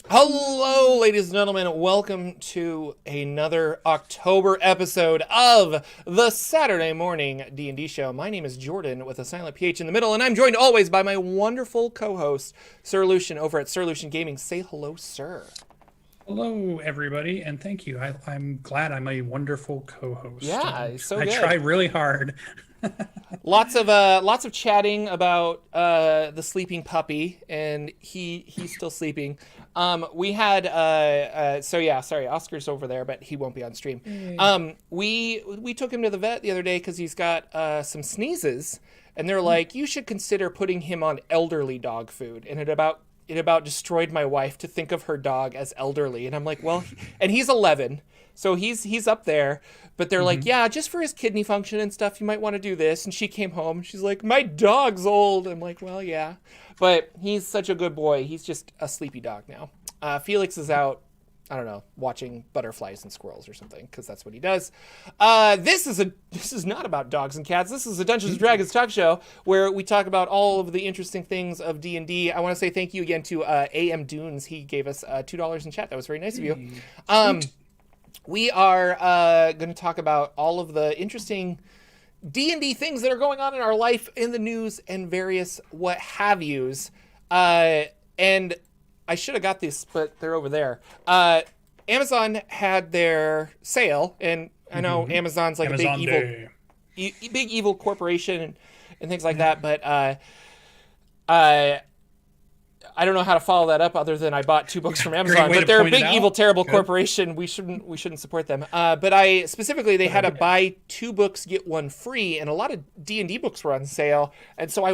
Hello, ladies and gentlemen. Welcome to another October episode of the Saturday Morning D&D Show. My name is Jordan with a silent PH in the middle, and I'm joined always by my wonderful co-host, Sir Lucien, over at Sir Lucien Gaming. Say hello, sir. Hello, everybody, and thank you. I'm glad I'm a wonderful co-host. Yeah, he's so I good. try really hard. Lots of chatting about the sleeping puppy, and he's still sleeping. We had so yeah, sorry, Oscar's over there, but he won't be on stream. We took him to the vet the other day because he's got some sneezes, and they're like, you should consider putting him on elderly dog food, and it about destroyed my wife to think of her dog as elderly, and I'm like, well, and he's 11. So he's up there, but they're like, Mhm. yeah, just for his kidney function and stuff, you might want to do this. And she came home. She's like, my dog's old. I'm like, well, yeah. But he's such a good boy. He's just a sleepy dog now. Felix is out, I don't know, watching butterflies and squirrels or something, because that's what he does. This is not about dogs and cats. This is a Dungeons and Dragons talk show where we talk about all of the interesting things of D&D. I want to say thank you again to AM Dunes. He gave us $2 in chat. That was very nice of you. We are going to talk about all of the interesting D&D things that are going on in our life, in the news, and various what have yous. And I should have got these, but they're over there. Amazon had their sale, and I know Amazon's like Amazon a Day. big evil corporation and things like that. But uh, I don't know how to follow that up other than I bought 2 books from Amazon, way but to they're a point it big, out. evil, terrible Good. corporation. We shouldn't support them. But I specifically, they had a buy 2 books, get 1 free, and a lot of D&D books were on sale. And so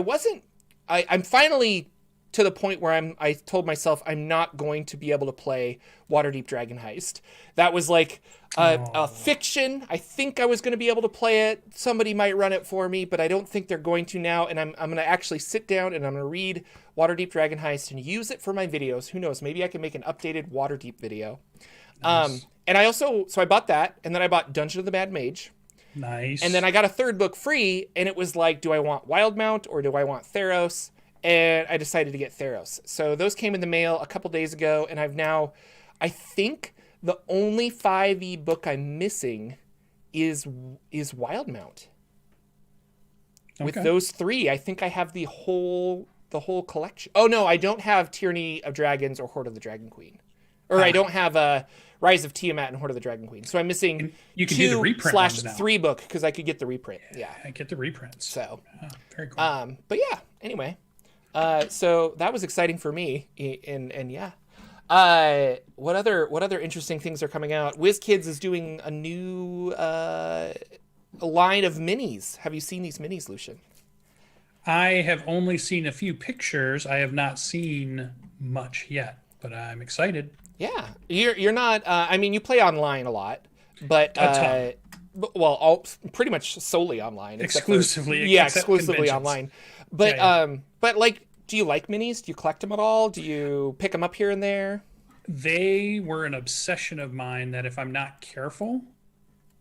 I'm finally to the point where I told myself I'm not going to be able to play Waterdeep Dragon Heist. That was like a fiction. I think I was going to be able to play it. Somebody might run it for me, but I don't think they're going to now. And I'm going to actually sit down and I'm going to read Waterdeep Dragon Heist and use it for my videos. Who knows? Maybe I can make an updated Waterdeep video. Nice. And so I bought that, and then I bought Dungeon of the Mad Mage. Nice. And then I got a 3rd book free, and it was like, do I want Wildmount or do I want Theros? And I decided to get Theros. So those came in the mail a couple days ago, and I think the only 5e book I'm missing is Wildmount. With Okay. those 3, I think I have the whole collection. Oh no, I don't have Tyranny of Dragons or Horde of the Dragon Queen. Or I don't have Rise of Tiamat and Horde of the Dragon Queen. So I'm missing You can do the reprint ones now. 2/3 book because I could get the reprint. Yeah. I get the reprints. So Very cool. but yeah, anyway. So that was exciting for me, and yeah. What other interesting things are coming out? WizKids is doing a new line of minis. Have you seen these minis, Lucien? I have only seen a few pictures. I have not seen much yet, but I'm excited. Yeah, you're not. I mean, you play online a lot, but A ton. pretty much solely online. Exclusively. Yeah, except exclusively conventions. online. But Yeah. but like, do you like minis? Do you collect them at all? Do you pick them up here and there? They were an obsession of mine that if I'm not careful,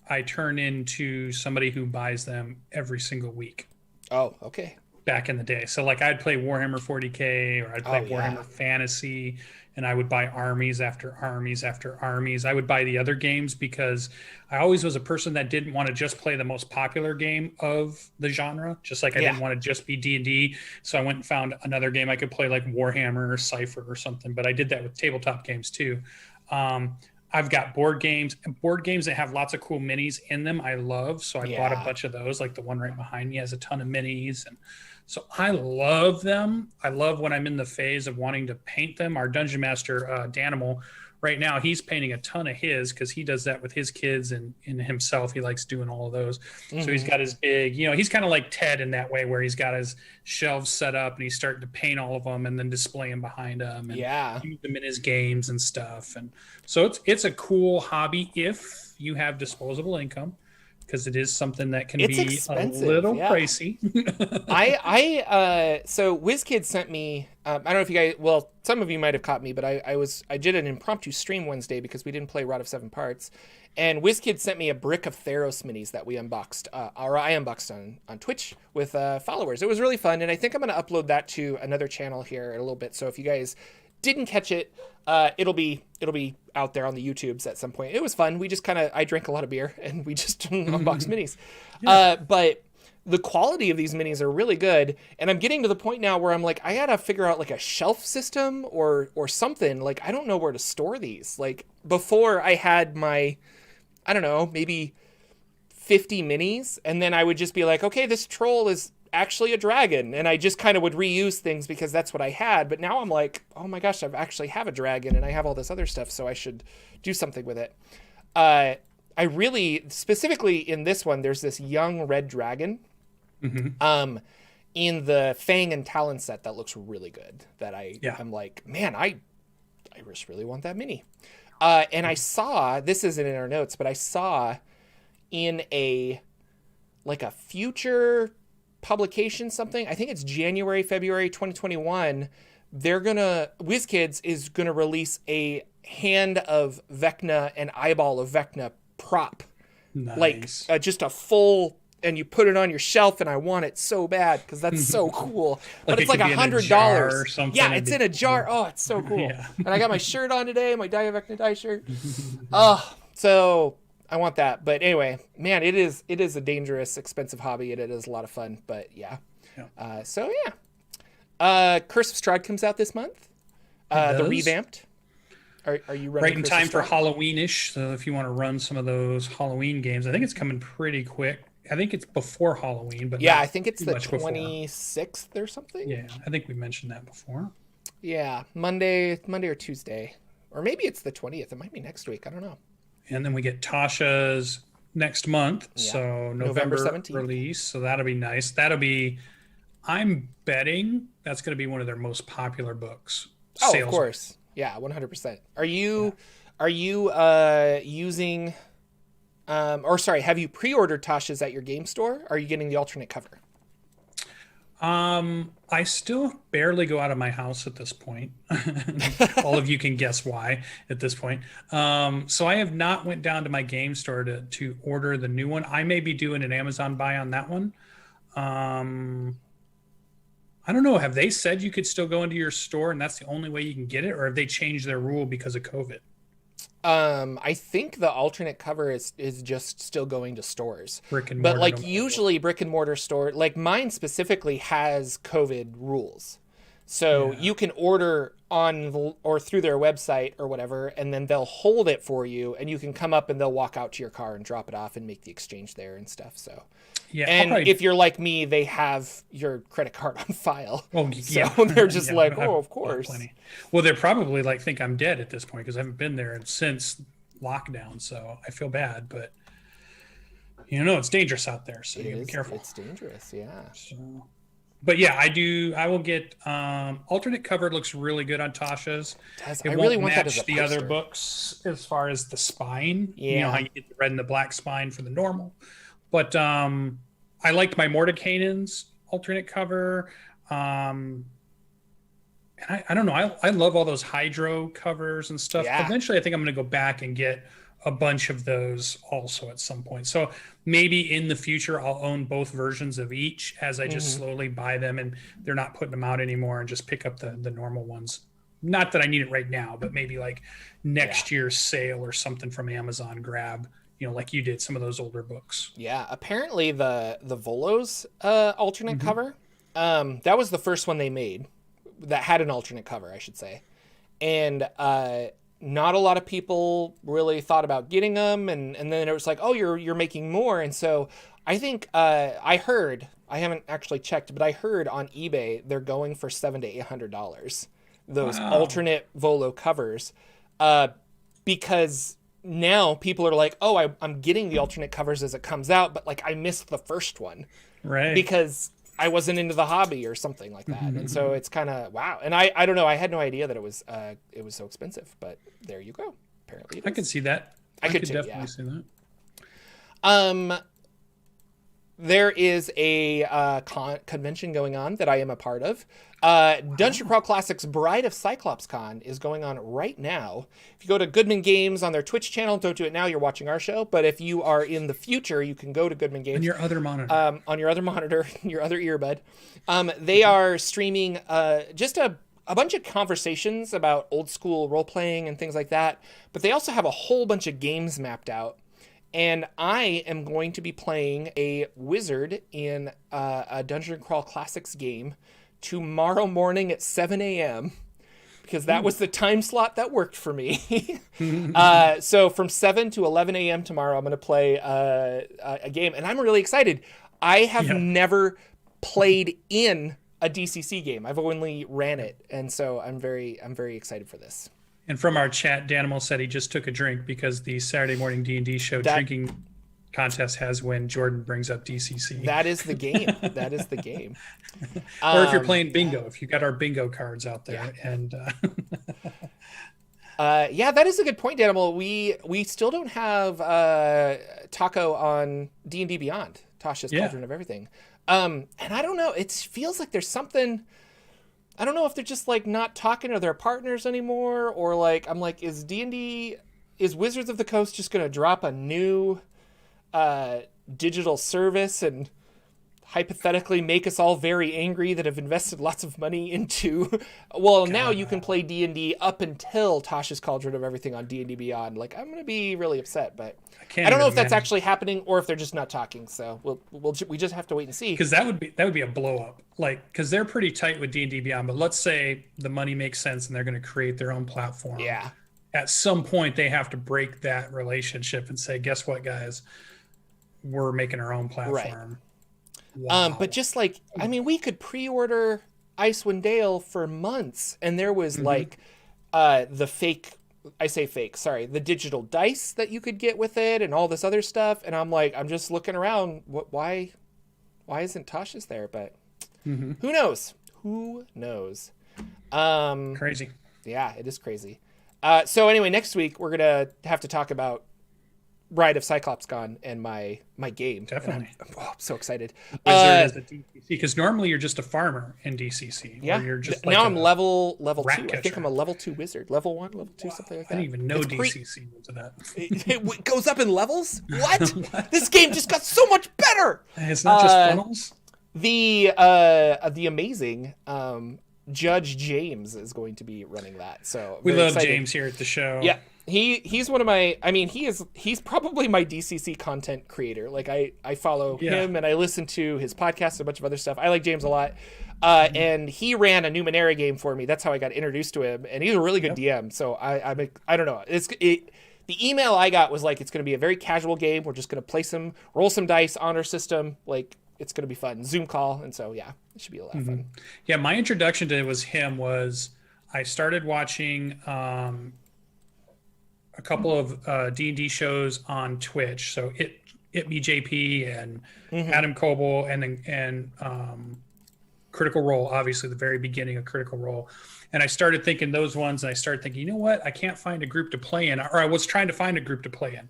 I turn into somebody who buys them every single week Oh, okay. back in the day. So like I'd play Warhammer 40K or I'd play Oh, yeah. Warhammer Fantasy and I would buy armies after armies after armies. I would buy the other games because I always was a person that didn't want to just play the most popular game of the genre, just like I didn't want to just be D&D. So I went and found another game I could play like Warhammer or Cypher or something, but I did that with tabletop games too. I've got board games that have lots of cool minis in them. I love, so I bought a bunch of those. Like the one right behind me has a ton of minis, and so I love them. I love when I'm in the phase of wanting to paint them. Our dungeon master, Danimal, right now he's painting a ton of his because he does that with his kids and in himself. He likes doing all of those. So he's got his big, he's kind of like Ted in that way, where he's got his shelves set up and he's starting to paint all of them and then display them behind him and use them in his games and stuff. And so it's a cool hobby if you have disposable income, because it is something that can be expensive, a little pricey. So WizKids sent me. I don't know if you guys. Well, some of you might have caught me, but I did an impromptu stream Wednesday because we didn't play Rod of Seven Parts, and WizKids sent me a brick of Theros minis that we unboxed, or I unboxed on Twitch with followers. It was really fun, and I think I'm going to upload that to another channel here in a little bit. So if you guys didn't catch it, it'll be out there on the YouTubes at some point. It was fun. We just I drank a lot of beer and we just unboxed minis. Yeah. But the quality of these minis are really good. And I'm getting to the point now where I'm like, I gotta figure out like a shelf system or something. Like, I don't know where to store these. Like, before I had my, I don't know, maybe 50 minis, and then I would just be like, okay, this troll is actually a dragon, and I just kind of would reuse things because that's what I had. But now I'm like, oh my gosh, I actually have a dragon and I have all this other stuff, so I should do something with it. I really, specifically in this one, there's this young red dragon in the Fang and Talon set that looks really good, that I'm like, man, I just really want that mini. And I saw, this isn't in our notes, but I saw in a future publication something, I think it's January, February 2021, WizKids is gonna release a hand of Vecna and eyeball of Vecna prop. Nice. Like just a full, and you put it on your shelf, and I want it so bad because that's so cool. But it's like $100. Yeah, it's in a jar. Oh, it's so cool. Yeah. And I got my shirt on today, my Die Vecna Die shirt. So I want that. But anyway, man, it is a dangerous, expensive hobby, and it is a lot of fun. But yeah. Curse of Strahd comes out this month. The revamped. Are you running right in time for Halloween-ish? So if you want to run some of those Halloween games, I think it's coming pretty quick. I think it's before Halloween, but yeah, I think it's the 26th or something. Yeah, I think we mentioned that before. Yeah, Monday or Tuesday, or maybe it's the 20th. It might be next week. I don't know. And then we get Tasha's next month, so November 17th release. So that'll be nice. I'm betting that's going to be one of their most popular books. Oh, of course. Yeah, 100%. Are you using? Have you pre-ordered Tasha's at your game store? Are you getting the alternate cover? I still barely go out of my house at this point. All of you can guess why at this point. So I have not went down to my game store to order the new one. I may be doing an Amazon buy on that one. I don't know. Have they said you could still go into your store and that's the only way you can get it, or have they changed their rule because of COVID? I think the alternate cover is just still going to stores. Brick and mortar. But usually brick and mortar store, like mine specifically has COVID rules. So you can order on or through their website or whatever, and then they'll hold it for you, and you can come up and they'll walk out to your car and drop it off and make the exchange there and stuff. So yeah, and if you're like me, they have your credit card on file. Oh, yeah. So they're just of course. Plenty. Well, they're probably think I'm dead at this point because I haven't been there since lockdown. So I feel bad, but it's dangerous out there. So you gotta be careful. It's dangerous, yeah. So, but yeah, I will get alternate cover. Looks really good on Tasha's. I really want that as a the poster. Other books as far as the spine. Yeah. How you get the red and the black spine for the normal. But I liked my Mordecaian's alternate cover. And I don't know. I love all those Hydro covers and stuff. Yeah. Eventually, I think I'm going to go back and get a bunch of those also at some point. So maybe in the future, I'll own both versions of each as I just slowly buy them and they're not putting them out anymore and just pick up the normal ones. Not that I need it right now, but maybe next year's sale or something from Amazon grab. Like you did some of those older books. Yeah, apparently the Volo's alternate cover, that was the first one they made that had an alternate cover, I should say. And not a lot of people really thought about getting them, and then it was like, oh, you're making more. And so I think I heard, I haven't actually checked, but I heard on eBay they're going for $700 to $800 those alternate Volo covers, because now people are like, oh, I'm getting the alternate covers as it comes out, but I missed the first one, right? Because I wasn't into the hobby or something like that. And so it's kind of wow. And I don't know. I had no idea that it was so expensive, but there you go. Apparently, I could see that. I could definitely see that. There is a convention going on that I am a part of. Dungeon Crawl Classics Bride of Cyclopes Con is going on right now. If you go to Goodman-Games on their Twitch channel, don't do it now, you're watching our show. But if you are in the future, you can go to Goodman-Games. On your other monitor. On your other monitor, your other earbud. They are streaming just a a bunch of conversations about old school role playing and things like that, but they also have a whole bunch of games mapped out. And I am going to be playing a wizard in a Dungeon Crawl Classics game tomorrow morning at 7 a.m. because that was the time slot that worked for me. So from 7 to 11 a.m. tomorrow, I'm going to play a game, and I'm really excited. I have never played in a DCC game. I've only ran it, and so I'm very excited for this. And from our chat, Danimal said he just took a drink because the Saturday morning D&D show drinking contest has when Jordan brings up DCC. That is the game. That is the game. Or if you're playing bingo, if you got our bingo cards out there. Yeah. And that is a good point, Danimal. We still don't have Taco on D&D Beyond, Tasha's Cauldron of Everything. And I don't know. It feels like there's something. I don't know if they're just like not talking to their partners anymore, or like I'm like, is Wizards of the Coast just going to drop a new digital service and hypothetically make us all very angry that have invested lots of money into now you can play D&D up until Tasha's Cauldron of Everything on D&D Beyond. Like, I'm going to be really upset, but I don't know if that's actually happening or if they're just not talking. So we just have to wait and see. Because that would be a blow up. Like, because they're pretty tight with D&D Beyond, but let's say the money makes sense and they're going to create their own platform. Yeah. At some point they have to break that relationship and say, guess what, guys? We're making our own platform. Right. Wow. But just like, I mean, we could pre-order Icewind Dale for months, and there was the digital dice that you could get with it and all this other stuff. And I'm like, I'm just looking around. Why isn't Tasha's there? But who knows? Who knows? Crazy. Yeah, it is crazy. So anyway, next week we're going to have to talk about Bride of Cyclopes Con and my game. Definitely. I'm so excited. Wizard as a DCC, because normally you're just a farmer in DCC. Yeah. You're just like now I'm level 2. catcher. I think I'm a level 2 wizard. Level 1, level 2, something like that. I didn't even know DCC into that. It goes up in levels? What? This game just got so much better. It's not just funnels. The amazing Judge James is going to be running that. So we love excited. James here at the show. Yeah. He's one of my, I mean, he's probably my DCC content creator. Like I follow him and I listen to his podcast and a bunch of other stuff. I like James a lot. And he ran a Numenera game for me. That's how I got introduced to him. And he's a really good DM. So I don't know. The email I got was like, it's going to be a very casual game. We're just going to roll some dice on our system. Like, it's going to be fun. Zoom call. And so, yeah, it should be a lot of fun. Yeah. My introduction to him was I started watching, a couple of D&D shows on Twitch. So it me JP and Adam Coble and Critical Role, obviously the very beginning of Critical Role. And I started thinking those ones, and I started thinking, you know what? I can't find a group to play in, or I was trying to find a group to play in.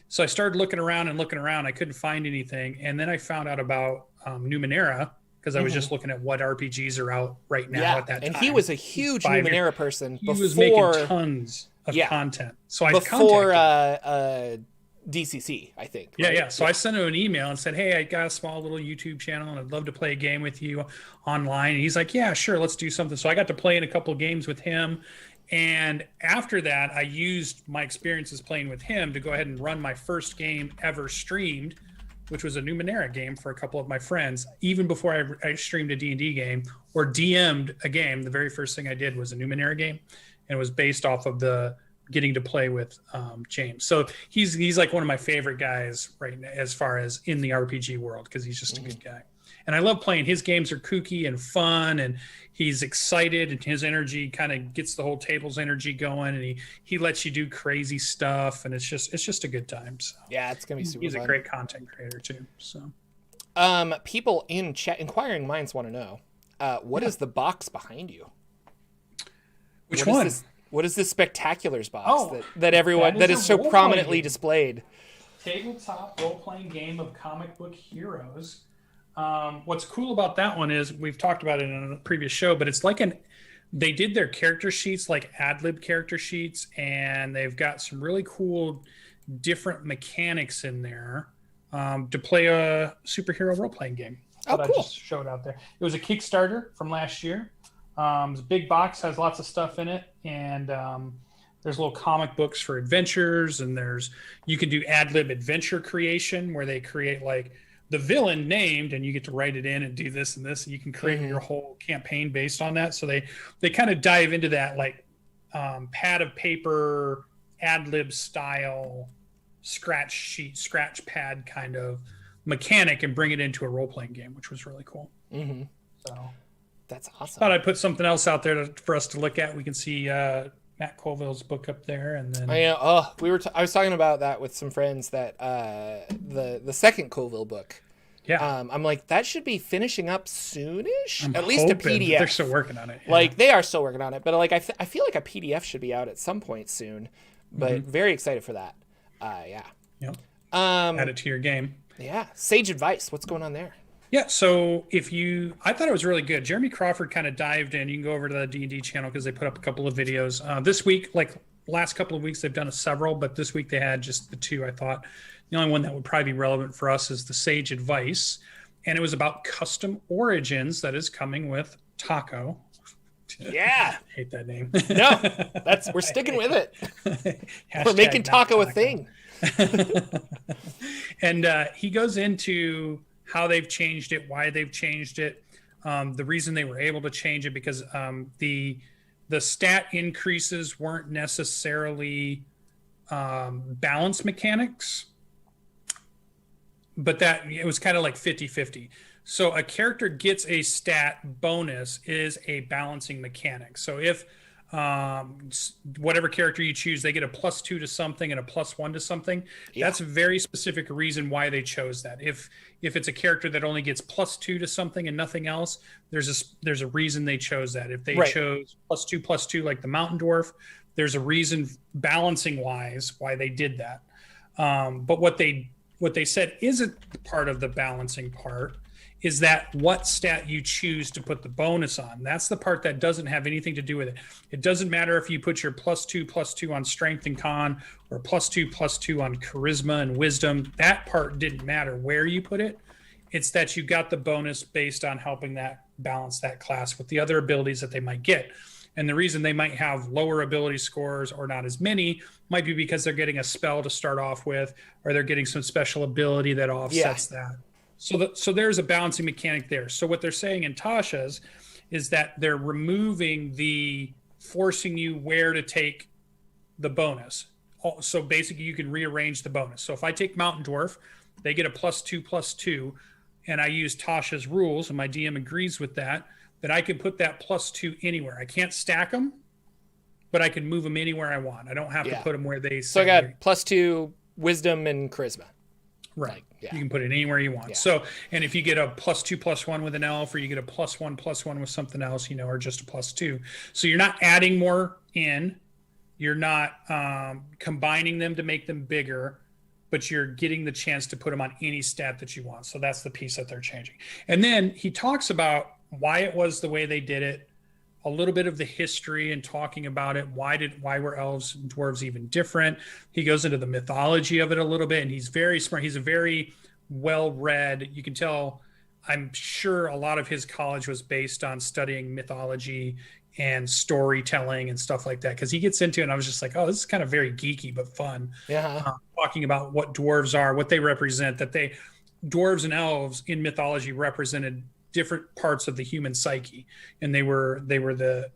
So I started looking around. I couldn't find anything. And then I found out about Numenera, because I was just looking at what RPGs are out right now at that time. And he was a huge Numenera person. He was making tons of content. So I before DCC, I think. Right? Yeah. So I sent him an email and said, hey, I got a small little YouTube channel and I'd love to play a game with you online. And he's like, yeah, sure, let's do something. So I got to play in a couple of games with him. And after that, I used my experiences playing with him to go ahead and run my first game ever streamed, which was a Numenera game for a couple of my friends. Even before I streamed a D&D game or DM'd a game, the very first thing I did was a Numenera game. And it was based off of the getting to play with James. So he's like one of my favorite guys right now as far as in the RPG world, because he's just a good guy. And I love playing. His games are kooky and fun, and he's excited, and his energy kind of gets the whole table's energy going, and he lets you do crazy stuff, and it's just a good time. So yeah, it's gonna be super He's fun. A great content creator too. So people in chat, inquiring minds want to know, what is the box behind you? Which one? What is this Spectaculars box that everyone that is so prominently displayed? Tabletop role-playing game of comic book heroes. What's cool about that one is we've talked about it in a previous show, but it's like they did their character sheets like ad-lib character sheets, and they've got some really cool different mechanics in there to play a superhero role-playing game. Oh, cool. I just showed out there. It was a Kickstarter from last year. It's a big box, has lots of stuff in it, and there's little comic books for adventures, and you can do ad lib adventure creation where they create like the villain named, and you get to write it in and do this and this, and you can create your whole campaign based on that. So they kind of dive into that like pad of paper, ad lib style, scratch pad kind of mechanic and bring it into a role-playing game, which was really cool. So that's awesome. Thought I'd put something else out there for us to look at. We can see Matt Colville's book up there, and then I was talking about that with some friends, that the second Colville book. Yeah, I'm like, that should be finishing up soonish. I'm at least a PDF. They're still working on it. Yeah. Like they are still working on it, but like I feel like a PDF should be out at some point soon. But very excited for that. Yeah. Yep. Add it to your game. Yeah. Sage advice. What's going on there? Yeah, so I thought it was really good. Jeremy Crawford kind of dived in. You can go over to the D&D channel because they put up a couple of videos. This week, like last couple of weeks, they've done several, but this week they had just the two. I thought the only one that would probably be relevant for us is the Sage Advice. And it was about custom origins that is coming with Taco. Yeah. I hate that name. No, we're sticking with it. We're making Taco a thing. And he goes into how they've changed it, why they've changed it, the reason they were able to change it, because the stat increases weren't necessarily balance mechanics, but that it was kind of like 50-50. So a character gets a stat bonus is a balancing mechanic. So if whatever character you choose, they get a +2 to something and a +1 to something. Yeah. That's a very specific reason why they chose that. If it's a character that only gets +2 to something and nothing else, there's a reason they chose that. If they chose +2 like the Mountain Dwarf, there's a reason balancing wise why they did that. But what they said isn't part of the balancing part is that what stat you choose to put the bonus on. That's the part that doesn't have anything to do with it. It doesn't matter if you put your +2 on strength and con, or +2 on charisma and wisdom. That part didn't matter where you put it. It's that you got the bonus based on helping that balance that class with the other abilities that they might get. And the reason they might have lower ability scores or not as many might be because they're getting a spell to start off with, or they're getting some special ability that offsets that. So there's a balancing mechanic there. So what they're saying in Tasha's is that they're removing the forcing you where to take the bonus. So basically you can rearrange the bonus. So if I take Mountain Dwarf, they get a +2, and I use Tasha's rules, and my DM agrees with that I can put that +2 anywhere. I can't stack them, but I can move them anywhere I want. I don't have to put them where they say. So I got +2 wisdom and charisma. Right. You can put it anywhere you want. So, and if you get a +2/+1 with an elf, or you get a +1/+1 with something else, or just a +2. So you're not adding more in, you're not combining them to make them bigger, but you're getting the chance to put them on any stat that you want. So that's the piece that they're changing. And then he talks about why it was the way they did it, a little bit of the history and talking about it. Why were elves and dwarves even different? He goes into the mythology of it a little bit, and he's very smart. He's a very well-read. You can tell, I'm sure a lot of his college was based on studying mythology and storytelling and stuff like that, because he gets into it and I was just like, oh, this is kind of very geeky but fun. Talking about what dwarves are, what they represent, that dwarves and elves in mythology represented different parts of the human psyche, and they were the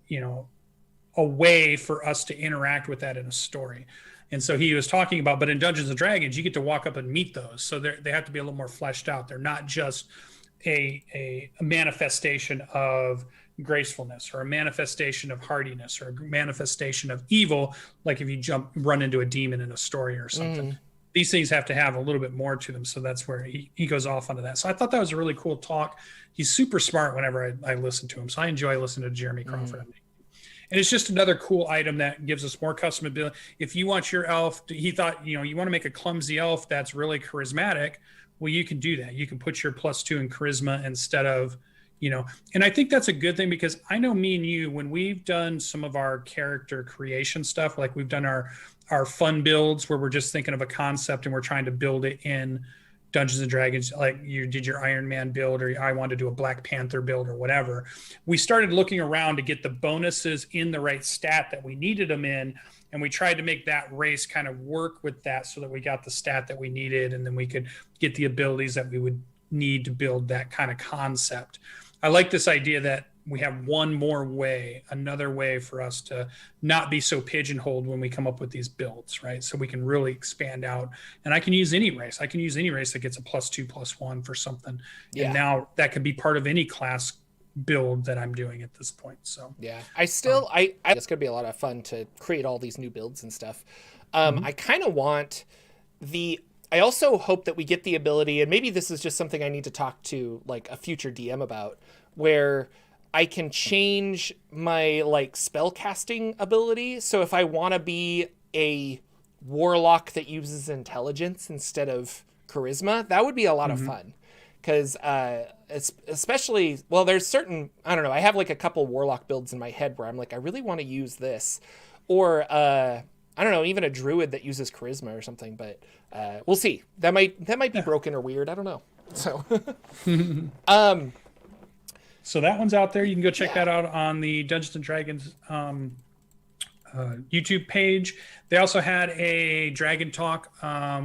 a way for us to interact with that in a story. And so he was talking about, but in Dungeons and Dragons you get to walk up and meet those, so they have to be a little more fleshed out. They're not just a manifestation of gracefulness, or a manifestation of hardiness, or a manifestation of evil, like if you run into a demon in a story or something. These things have to have a little bit more to them. So that's where he goes off onto that. So I thought that was a really cool talk. He's super smart whenever I listen to him. So I enjoy listening to Jeremy Crawford. And it's just another cool item that gives us more customability. If you want your elf, he thought, you want to make a clumsy elf that's really charismatic, well, you can do that. You can put your +2 in charisma instead of, and I think that's a good thing, because I know me and you, when we've done some of our character creation stuff, like we've done our fun builds where we're just thinking of a concept and we're trying to build it in Dungeons and Dragons, like you did your Iron Man build, or I wanted to do a Black Panther build or whatever, we started looking around to get the bonuses in the right stat that we needed them in. And we tried to make that race kind of work with that so that we got the stat that we needed, and then we could get the abilities that we would need to build that kind of concept. I like this idea that we have one more way, another way for us to not be so pigeonholed when we come up with these builds, right? So we can really expand out. And I can use any race. I can use any race that gets a +2/+1 for something. Yeah. And now that could be part of any class build that I'm doing at this point. So yeah, it's gonna be a lot of fun to create all these new builds and stuff. I kind of want I also hope that we get the ability, and maybe this is just something I need to talk to like a future DM about, where I can change my like spell casting ability. So if I want to be a warlock that uses intelligence instead of charisma, that would be a lot of fun. Because especially, well, there's certain, I don't know, I have like a couple warlock builds in my head where I'm like, I really want to use this. Or, I don't know, even a druid that uses charisma or something, but we'll see. That might be broken or weird. I don't know. So, so that one's out there. You can go check that out on the Dungeons and Dragons YouTube page. They also had a Dragon Talk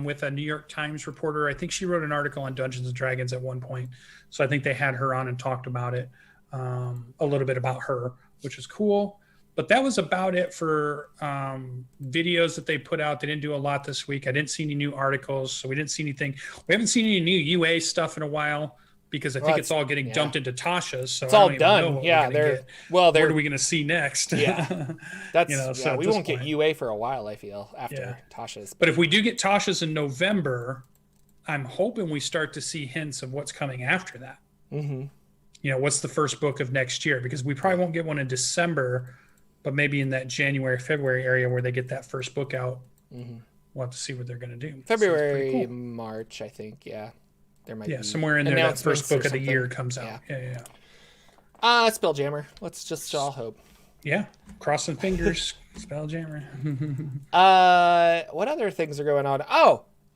with a New York Times reporter. I think she wrote an article on Dungeons and Dragons at one point. So I think they had her on and talked about it, a little bit about her, which is cool. But that was about it for videos that they put out. They didn't do a lot this week. I didn't see any new articles, so we didn't see anything. We haven't seen any new UA stuff in a while, because I think it's all getting dumped into Tasha's. So it's all done. Yeah, what are we going to see next? Yeah, that's so we won't get UA for a while, I feel, after Tasha's. But if we do get Tasha's in November, I'm hoping we start to see hints of what's coming after that. What's the first book of next year? Because we probably won't get one in December, but maybe in that January, February area where they get that first book out. We'll have to see what they're going to do. February, cool. March, I think. Yeah. There might be somewhere in there that first book of the year comes out. Yeah. Spelljammer. Let's just all hope. Yeah. Crossing fingers. Spelljammer. What other things are going on?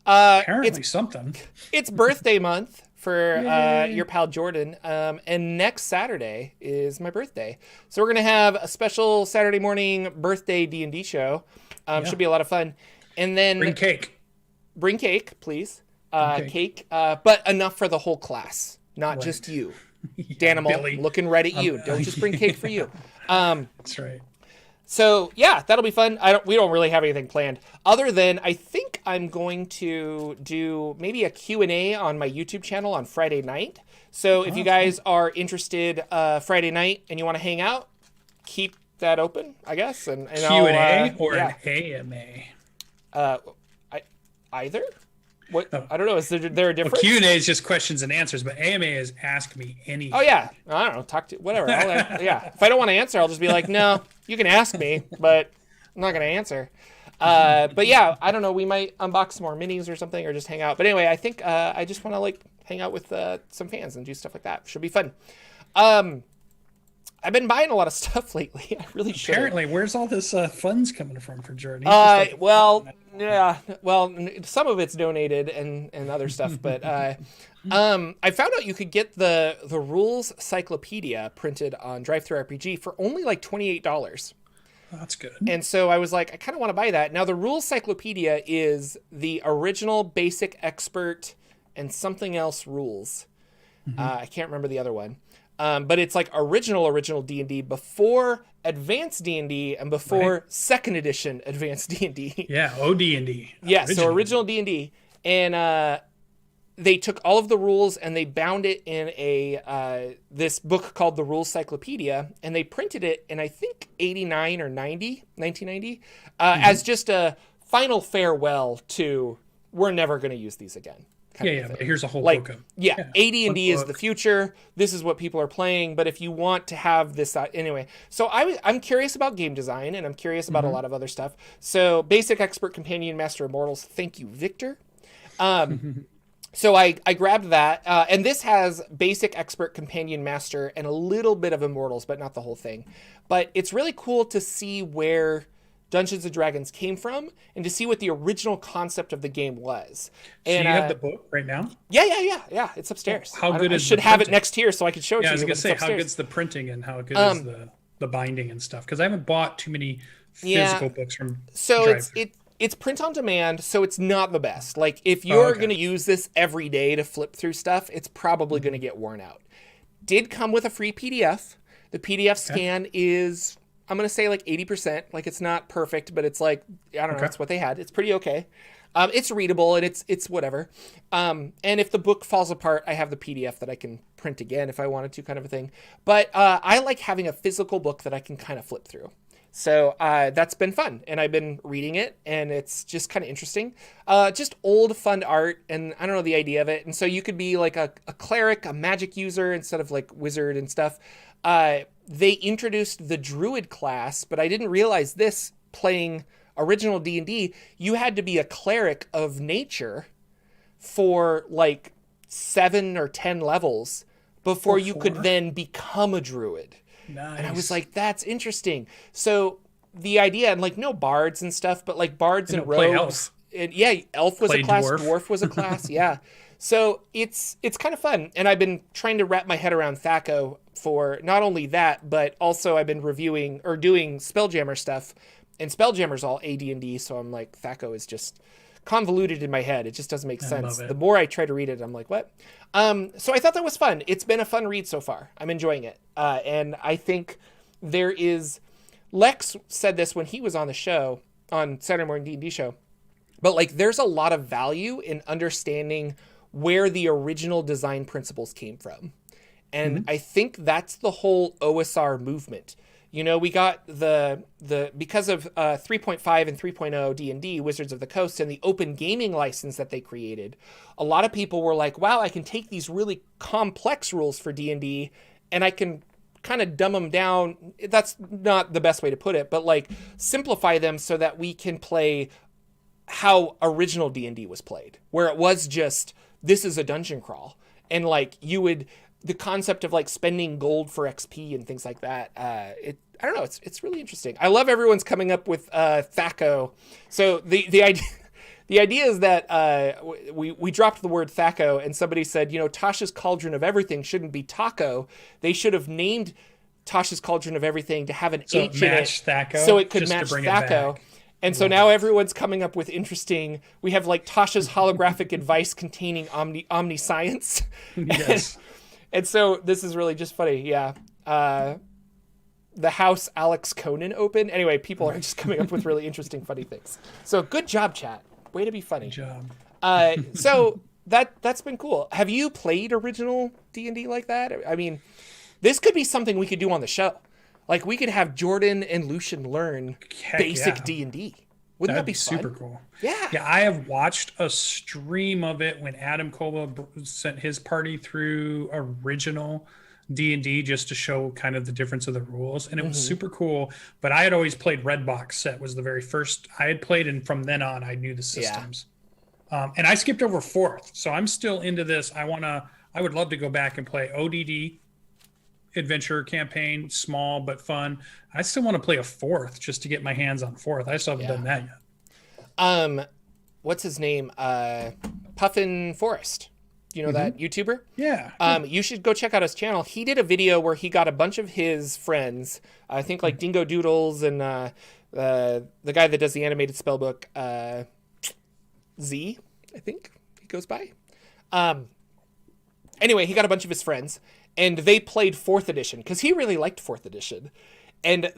Apparently something. It's birthday month for your pal Jordan. And next Saturday is my birthday. So we're going to have a special Saturday morning birthday D&D show. Should be a lot of fun. And then bring cake. Bring cake, please. Cake, but enough for the whole class, not just you. Danimal, Billy. Looking right at you. Don't just bring cake for you. That's right. So yeah, that'll be fun. We don't really have anything planned other than I think I'm going to do maybe a Q&A on my YouTube channel on Friday night. So if you guys are interested Friday night and you want to hang out, keep that open, I guess. And Q&A or an AMA? Either. What? I don't know. Is there a difference? Well, Q&A is just questions and answers, but AMA is ask me anything. Oh yeah, I don't know. Talk to whatever. If I don't want to answer, I'll just be like, no, you can ask me, but I'm not gonna answer. But yeah, I don't know. We might unbox some more minis or something, or just hang out. But anyway, I think I just want to like hang out with some fans and do stuff like that. Should be fun. I've been buying a lot of stuff lately. I really should. Apparently, where's all this funds coming from for Jordan? Well, some of it's donated and other stuff, but I found out you could get the rules cyclopedia printed on DriveThruRPG for only like $28. Oh, that's good. And so I was like, I kind of want to buy that. Now the rules cyclopedia is the original, basic, expert, and something else rules. I can't remember the other one. But it's like original D&D before advanced D&D and before second edition advanced D&D. Yeah, OD&D. Yeah, so original D&D. And they took all of the rules and they bound it in this book called the Rules Cyclopedia, and they printed it in, I think, 1990, as just a final farewell to, we're never going to use these again. But here's a whole book of AD&D is the future. This is what people are playing. But if you want to have this anyway, so I'm curious about game design, and I'm curious about a lot of other stuff. So basic, expert, companion, master, immortals. Thank you, Victor. So I grabbed that, and this has basic, expert, companion, master, and a little bit of immortals, but not the whole thing. But it's really cool to see where Dungeons & Dragons came from and to see what the original concept of the game was. So and you have the book right now? Yeah. It's upstairs. How good is I should have it next here so I can show it to you. I was going to say, how good's the printing and how good is the binding and stuff? Because I haven't bought too many physical books from it's print on demand, so it's not the best. Like, if you're going to use this every day to flip through stuff, it's probably going to get worn out. Did come with a free PDF. The PDF scan is, I'm going to say, like 80%. Like, it's not perfect, but it's like, I don't know, that's what they had. It's pretty okay. It's readable, and it's whatever. And if the book falls apart, I have the PDF that I can print again if I wanted to, kind of a thing. But I like having a physical book that I can kind of flip through. So that's been fun, and I've been reading it, and it's just kind of interesting. Just old, fun art, and I don't know the idea of it. And so you could be like a cleric, a magic user, instead of like wizard and stuff. They introduced the druid class, but I didn't realize this playing original D&D. You had to be a cleric of nature for like 7 or 10 levels before you could then become a druid. Nice. And I was like, that's interesting. So the idea, and like no bards and stuff, but like bards and rogues. Elf. And elf was a class, dwarf was a class, yeah. So it's kind of fun. And I've been trying to wrap my head around THAC0 for not only that, but also I've been reviewing or doing Spelljammer stuff. And Spelljammer's all AD&D, so I'm like, THAC0 is just convoluted in my head. It just doesn't make sense. The more I try to read it, I'm like, what? So I thought that was fun. It's been a fun read so far. I'm enjoying it. And I think there is, Lex said this when he was on the show, on Saturday Morning D&D show, but like there's a lot of value in understanding where the original design principles came from. And I think that's the whole OSR movement. You know, we got the because of 3.5 and 3.0 D&D, Wizards of the Coast, and the open gaming license that they created, a lot of people were like, wow, I can take these really complex rules for D&D and I can kind of dumb them down. That's not the best way to put it, but like simplify them so that we can play how original D&D was played, where it was just, this is a dungeon crawl. And like the concept of like spending gold for XP and things like that, I don't know. It's really interesting. I love everyone's coming up with THAC0. So the idea is that we dropped the word THAC0, and somebody said, you know, Tasha's Cauldron of Everything shouldn't be taco. They should have named Tasha's Cauldron of Everything to have an H in it, THAC0, so it could match THAC0. And so now everyone's coming up with interesting. We have like Tasha's holographic advice containing omniscience. Yes. And so this is really just funny. Yeah. The house Alex Conan open. Anyway, people are just coming up with really interesting, funny things. So good job, chat. Way to be funny. Good job. So that's been cool. Have you played original D&D like that? I mean, this could be something we could do on the show. Like we could have Jordan and Lucien learn basic D&D. Wouldn't that be fun? Super cool? Yeah. Yeah, I have watched a stream of it when Adam Koba sent his party through original D&D just to show kind of the difference of the rules, and it was super cool. But I had always played Redbox set, was the very first I had played, and from then on I knew the systems. And I skipped over 4th, so I'm still into this. I would love to go back and play ODD adventure campaign, small but fun. I still want to play a 4th just to get my hands on 4th. I still haven't done that yet. What's his name? Puffin Forest. You know that YouTuber? Yeah. You should go check out his channel. He did a video where he got a bunch of his friends, I think like Dingo Doodles and the guy that does the animated spellbook, Z, I think he goes by. Anyway, he got a bunch of his friends, and they played 4th edition because he really liked 4th edition. And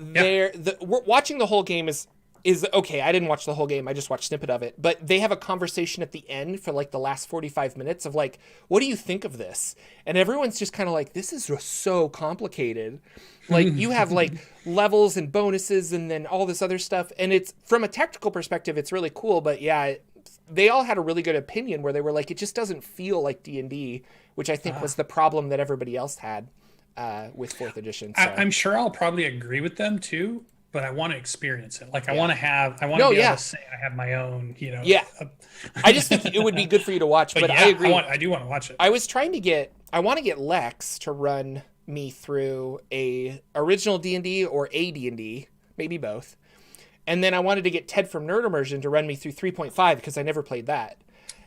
watching the whole game is okay. I didn't watch the whole game. I just watched a snippet of it. But they have a conversation at the end for like the last 45 minutes of like, what do you think of this? And everyone's just kind of like, this is so complicated. Like you have like levels and bonuses and then all this other stuff. And it's from a technical perspective, it's really cool. But yeah, they all had a really good opinion where they were like, it just doesn't feel like D&D, which I think was the problem that everybody else had with 4th edition. So. I'm sure I'll probably agree with them too. But I want to experience it. Like I want to be able to say I have my own, you know. Yeah. I just think it would be good for you to watch, but I agree. I do want to watch it. I want to get Lex to run me through a original D&D or a D&D, maybe both. And then I wanted to get Ted from Nerd Immersion to run me through 3.5 because I never played that.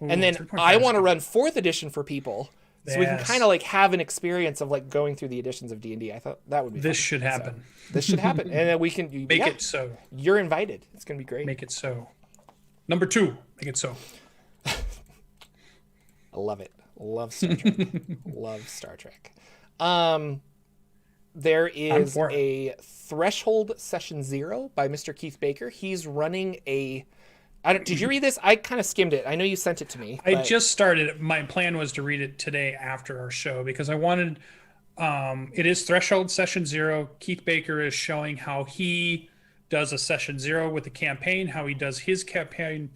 Ooh, and then I want to run 4th edition for people. So we can kind of like have an experience of like going through the editions of D&D. I thought that would be This fun. should happen. So, this should happen. And then we can make it so. You're invited. It's going to be great. Make it so. Number 2, make it so. I love it. Love Star Trek. Love Star Trek. There is a Threshold Session 0 by Mr. Keith Baker. He's running a... did you read this? I kind of skimmed it. I know you sent it to me. I just started. My plan was to read it today after our show because I wanted... it is Threshold Session 0. Keith Baker is showing how he does a Session 0 with the campaign, how he does his campaign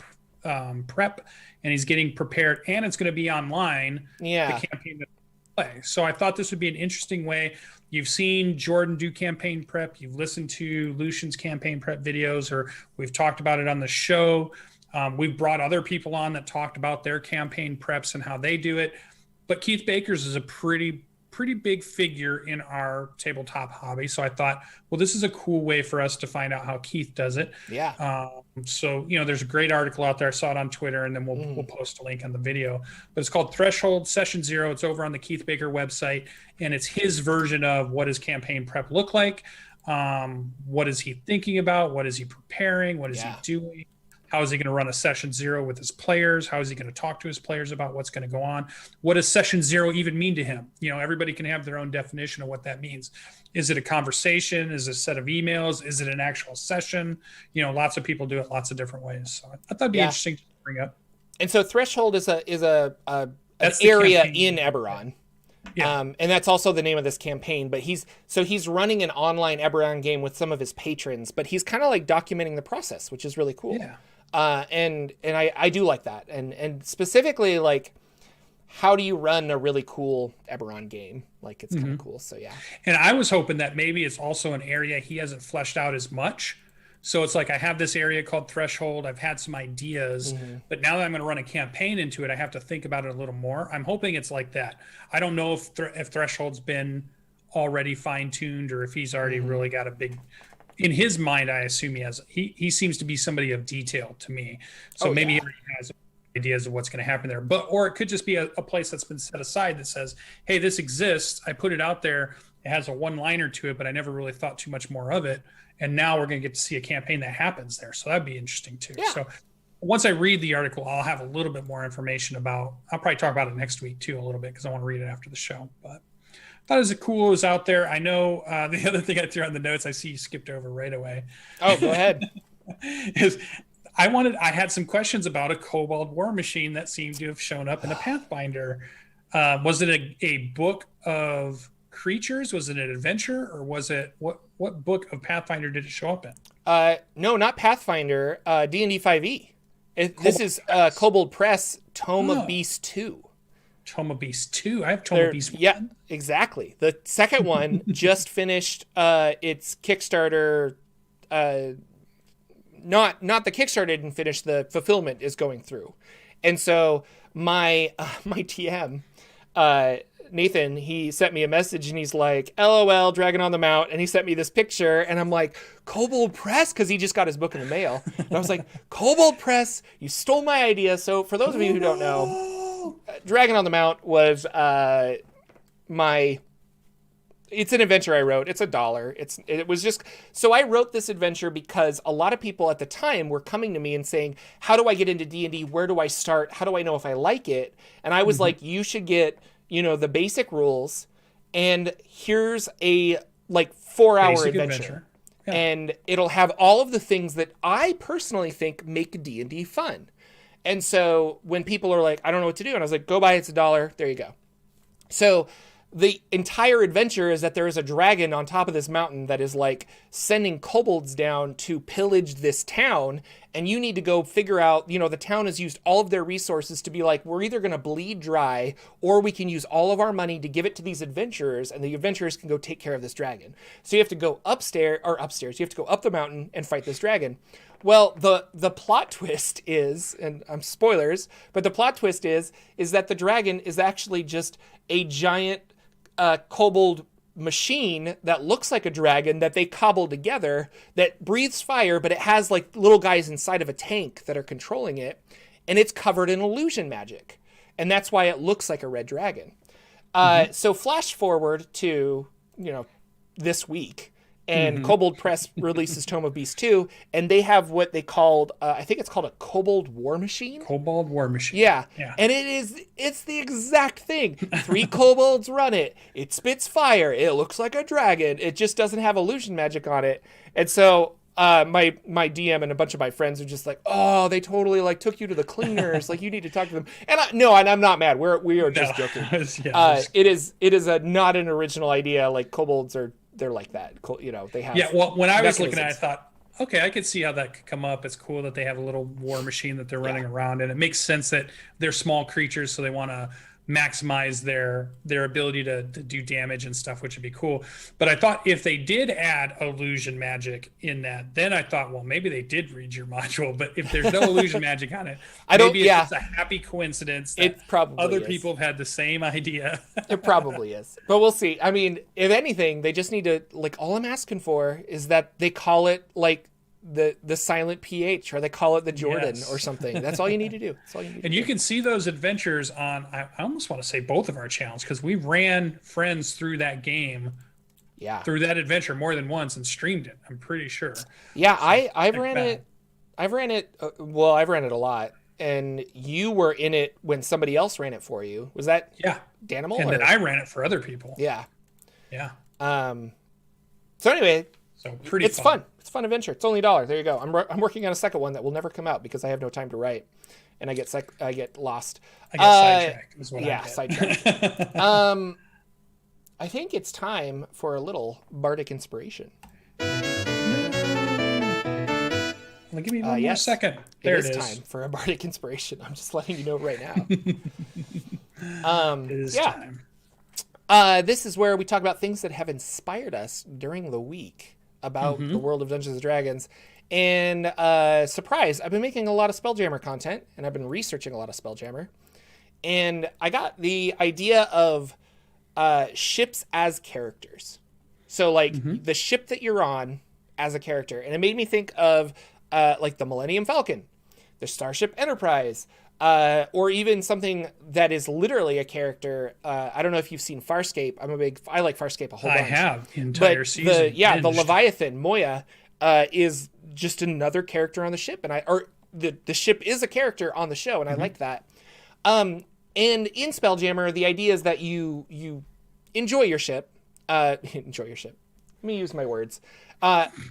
prep, and he's getting prepared, and it's going to be online, yeah. the campaign that play. So I thought this would be an interesting way. You've seen Jordan do campaign prep. You've listened to Lucian's campaign prep videos, or we've talked about it on the show. We've brought other people on that talked about their campaign preps and how they do it. But Keith Baker's is a pretty big figure in our tabletop hobby. So I thought, well, this is a cool way for us to find out how Keith does it. Yeah. So, there's a great article out there. I saw it on Twitter, and then we'll post a link on the video. But it's called Threshold Session 0. It's over on the Keith Baker website, and it's his version of what does campaign prep look like? What is he thinking about? What is he preparing? What is he doing? How is he going to run a Session 0 with his players? How is he going to talk to his players about what's going to go on? What does Session 0 even mean to him? Everybody can have their own definition of what that means. Is it a conversation? Is it a set of emails? Is it an actual session? Lots of people do it lots of different ways. So I thought it'd be interesting to bring up. And so Threshold is an area in Eberron. Yeah. And that's also the name of this campaign, but he's running an online Eberron game with some of his patrons, but he's kind of like documenting the process, which is really cool. Yeah. And I do like that. And specifically, like, how do you run a really cool Eberron game? Like, it's kind of cool. So, yeah. And I was hoping that maybe it's also an area he hasn't fleshed out as much. So it's like, I have this area called Threshold. I've had some ideas, but now that I'm going to run a campaign into it, I have to think about it a little more. I'm hoping it's like that. I don't know if Threshold's been already fine-tuned or if he's already really got a big... In his mind, I assume he seems to be somebody of detail to me. So maybe he already has ideas of what's going to happen there. Or it could just be a place that's been set aside that says, hey, this exists. I put it out there. It has a one-liner to it, but I never really thought too much more of it. And now we're going to get to see a campaign that happens there. So that'd be interesting too. Yeah. So once I read the article, I'll have a little bit more information I'll probably talk about it next week too, a little bit, because I want to read it after the show. But I thought it was cool. It was out there. I know the other thing I threw on the notes, I see you skipped over right away. Oh, go ahead. is I had some questions about a Kobold war machine that seemed to have shown up in a Pathfinder. Was it a book of creatures? Was it an adventure, or was it what book of Pathfinder did it show up in? No, not Pathfinder. D&D 5e. This is Kobold Press Tome of Beast 2. Tome of Beast 2. I have Tome of Beast 1. Yeah, exactly. The second one just finished its Kickstarter. Not the Kickstarter didn't finish. The fulfillment is going through, and so my TM, Nathan, he sent me a message and he's like, "LOL, Dragon on the Mount," and he sent me this picture, and I'm like, "Kobold Press," because he just got his book in the mail, and I was like, "Kobold Press, you stole my idea." So for those of you who don't know, Dragon on the Mount was it's an adventure I wrote. It's $1. It was just, so I wrote this adventure because a lot of people at the time were coming to me and saying, how do I get into D&D? Where do I start? How do I know if I like it? And I was like, you should get, the basic rules, and here's a 4-hour adventure. Yeah. And it'll have all of the things that I personally think make D&D fun. And so when people are like, I don't know what to do, and I was like, go buy it, it's $1. There you go. So the entire adventure is that there is a dragon on top of this mountain that is like sending kobolds down to pillage this town. And you need to go figure out, the town has used all of their resources to be like, we're either going to bleed dry, or we can use all of our money to give it to these adventurers, and the adventurers can go take care of this dragon. So you have to go upstairs, you have to go up the mountain and fight this dragon. Well, the plot twist is, and I'm spoilers, but the plot twist is that the dragon is actually just a giant kobold machine that looks like a dragon that they cobbled together that breathes fire, but it has like little guys inside of a tank that are controlling it, and it's covered in illusion magic, and that's why it looks like a red dragon. So flash forward to this week, and Kobold Press releases Tome of Beasts 2, and they have what they called, I think it's called a Kobold War Machine. Kobold War Machine. Yeah. And it's the exact thing. 3 kobolds run it. It spits fire. It looks like a dragon. It just doesn't have illusion magic on it. And so my DM and a bunch of my friends are just like, oh, they totally like took you to the cleaners. Like, you need to talk to them. And I'm not mad. We are just joking. It is not an original idea. Like, kobolds they're like that. They have. Yeah. Well, when I was looking at it, I thought, okay, I could see how that could come up. It's cool that they have a little war machine that they're running around, and it makes sense that they're small creatures, so they want to maximize their ability to do damage and stuff, which would be cool. But I thought if they did add illusion magic in that, then I thought, well, maybe they did read your module. But if there's no illusion magic on it, maybe it's just a happy coincidence that it probably other is. people have had the same idea. It probably is, but we'll see. I mean, if anything, they just need to, like, all I'm asking for is that they call it like the silent PH, or they call it the Jordan or something. That's all you need to do. That's all you need to do. And you can see those adventures on, I almost want to say both of our channels, because we ran friends through that game, through that adventure more than once and streamed it. I'm pretty sure. Yeah, so I've ran it a lot, and you were in it when somebody else ran it for you. Was that Danimal? And then I ran it for other people. Yeah. So anyway, it's fun. It's a fun adventure. It's only $1. There you go. I'm working on a second one that will never come out because I have no time to write, and I get lost. I get sidetracked. Is what sidetracked. I think it's time for a little bardic inspiration. Well, give me one more second. There it is. Time for a bardic inspiration. I'm just letting you know right now. It is time. This is where we talk about things that have inspired us during the week about the world of Dungeons & Dragons. And surprise, I've been making a lot of Spelljammer content, and I've been researching a lot of Spelljammer. And I got the idea of ships as characters. So, like, the ship that you're on as a character. And it made me think of, like, the Millennium Falcon, the Starship Enterprise, or even something that is literally a character. I don't know if you've seen Farscape. I like Farscape a whole bunch. I have the entire season. The Leviathan, Moya, is just another character on the ship, and the ship is a character on the show, and I like that. And in Spelljammer, the idea is that you enjoy your ship. Enjoy your ship. Let me use my words.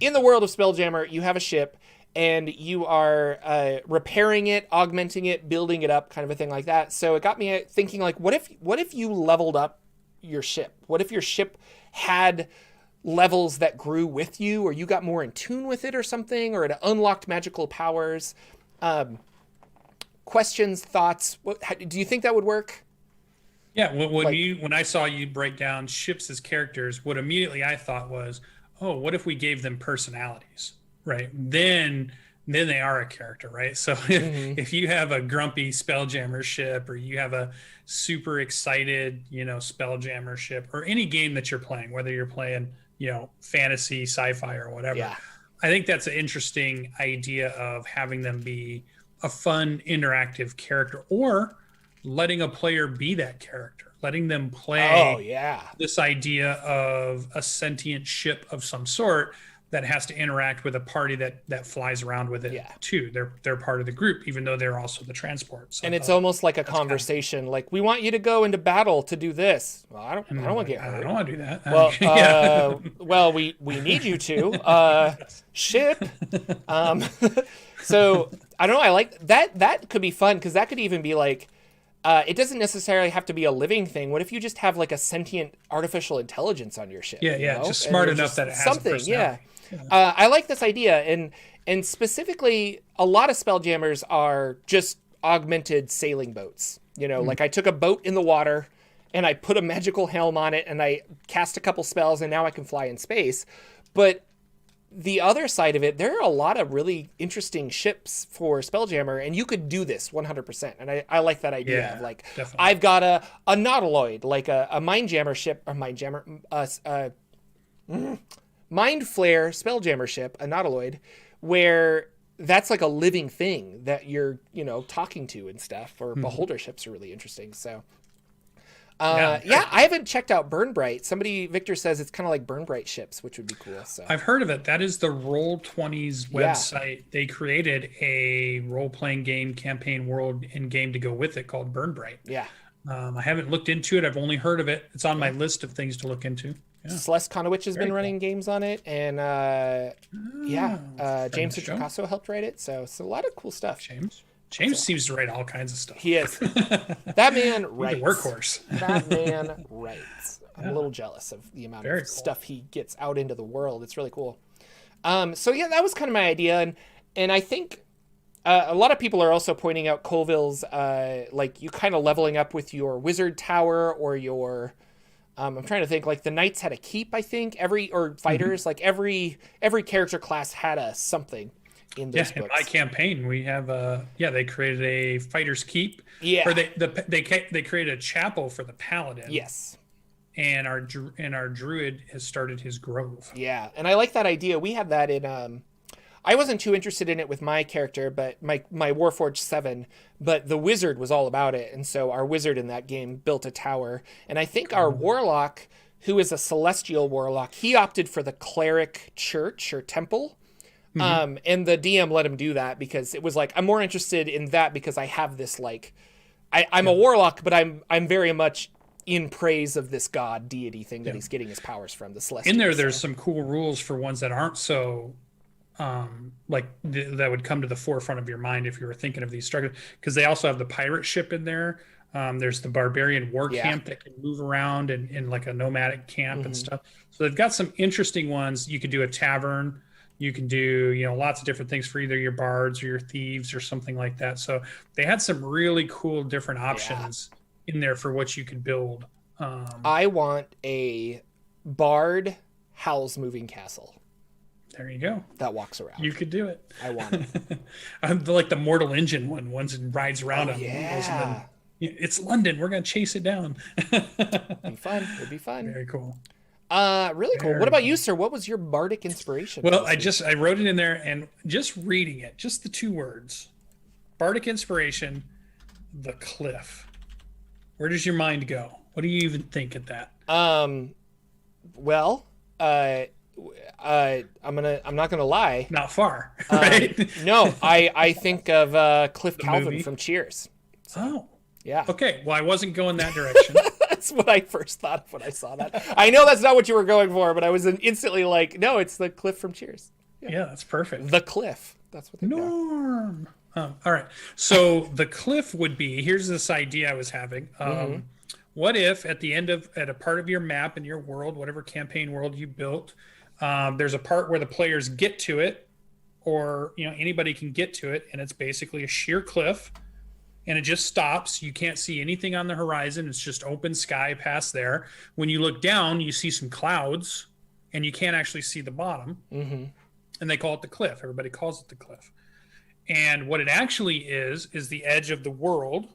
In the world of Spelljammer, you have a ship, and you are repairing it, augmenting it, building it up, kind of a thing like that. So it got me thinking, like, what if you leveled up your ship? What if your ship had levels that grew with you, or you got more in tune with it or something, or it unlocked magical powers? Questions, thoughts? Do you think that would work? Yeah, when I saw you break down ships as characters, what immediately I thought was, oh, what if we gave them personalities? Right, then they are a character, right? So if you have a grumpy Spelljammer ship, or you have a super excited, Spelljammer ship, or any game that you're playing, whether you're playing, fantasy, sci-fi, or whatever, I think that's an interesting idea of having them be a fun, interactive character, or letting a player be that character, letting them play this idea of a sentient ship of some sort that has to interact with a party that flies around with it too. They're part of the group, even though they're also the transport. So, and it's almost like a conversation. Like, we want you to go into battle to do this. Well, I don't want to get hurt. I don't want to do that. Well, we need you to ship. So I don't know. I like that. That could be fun, because that could even be like, it doesn't necessarily have to be a living thing. What if you just have like a sentient artificial intelligence on your ship? Just smart enough that it has something. A I like this idea, and specifically, a lot of Spelljammers are just augmented sailing boats. Like, I took a boat in the water, and I put a magical helm on it, and I cast a couple spells, and now I can fly in space. But the other side of it, there are a lot of really interesting ships for Spelljammer, and you could do this 100%. And I like that idea of like, definitely. I've got a Nautiloid, like a Mindjammer ship, or Mind Flare Spelljammer ship, a Nautiloid, where that's like a living thing that you're, talking to and stuff. Or Beholder ships are really interesting. So, I haven't checked out Burnbright. Victor says it's kind of like Burnbright ships, which would be cool. So I've heard of it. That is the Roll20's website. Yeah. They created a role-playing game, campaign world, and game to go with it called Burnbright. Yeah. I haven't looked into it. I've only heard of it. It's on my list of things to look into. Yeah. Celeste Konowich has been running games on it, and James Citricasso helped write it. So it's a lot of cool stuff. James seems to write all kinds of stuff. He is. That man writes. He's a workhorse. That man writes. I'm a little jealous of the amount of stuff he gets out into the world. It's really cool. That was kind of my idea, and I think a lot of people are also pointing out Colville's like you kind of leveling up with your wizard tower or your. I'm trying to think, like the knights had a keep, I think, fighters, like every character class had a something in those books. In my campaign, we have they created a fighter's keep. Yeah. Or they created a chapel for the paladin. Yes. And our druid has started his grove. Yeah, and I like that idea. We had that in I wasn't too interested in it with my character, but my Warforged 7, but the wizard was all about it. And so our wizard in that game built a tower. And I think our warlock, who is a celestial warlock, he opted for the cleric church or temple. And the DM let him do that because it was like, I'm more interested in that because I have this like, I'm a warlock, but I'm very much in praise of this god deity thing that he's getting his powers from, the celestial. In there's some cool rules for ones that aren't so that would come to the forefront of your mind if you were thinking of these structures, because they also have the pirate ship in there. There's the barbarian war camp that can move around in like a nomadic camp and stuff. So they've got some interesting ones. You could do a tavern. You can do, lots of different things for either your bards or your thieves or something like that. So they had some really cool different options in there for what you could build. I want a bard Howl's Moving Castle. There you go. That walks around. You could do it. I want it. Like the Mortal Engine one, once it rides around on wheels and then it's London. We're gonna chase it down. It'd be fun. It'd be fun. Very cool. Really cool. What about you, sir? What was your bardic inspiration? Well, I wrote it in there, and just reading it, just the 2 words, bardic inspiration, the cliff. Where does your mind go? What do you even think at that? Well, I'm not gonna lie. Not far, right? No, I think of Cliff Calvin movie? from Cheers. So, yeah. Okay, well, I wasn't going that direction. That's what I first thought of when I saw that. I know that's not what you were going for, but I was instantly like, no, it's the Cliff from Cheers. Yeah, that's perfect. The Cliff. That's what they Norm. All right. So the cliff would be, here's this idea I was having. What if at a part of your map in your world, whatever campaign world you built, there's a part where the players get to it, or anybody can get to it, and it's basically a sheer cliff, and it just stops. You can't see anything on the horizon. It's just open sky past there. When you look down, you see some clouds, and you can't actually see the bottom. And they call it the cliff. Everybody calls it the cliff. And what it actually is the edge of the world.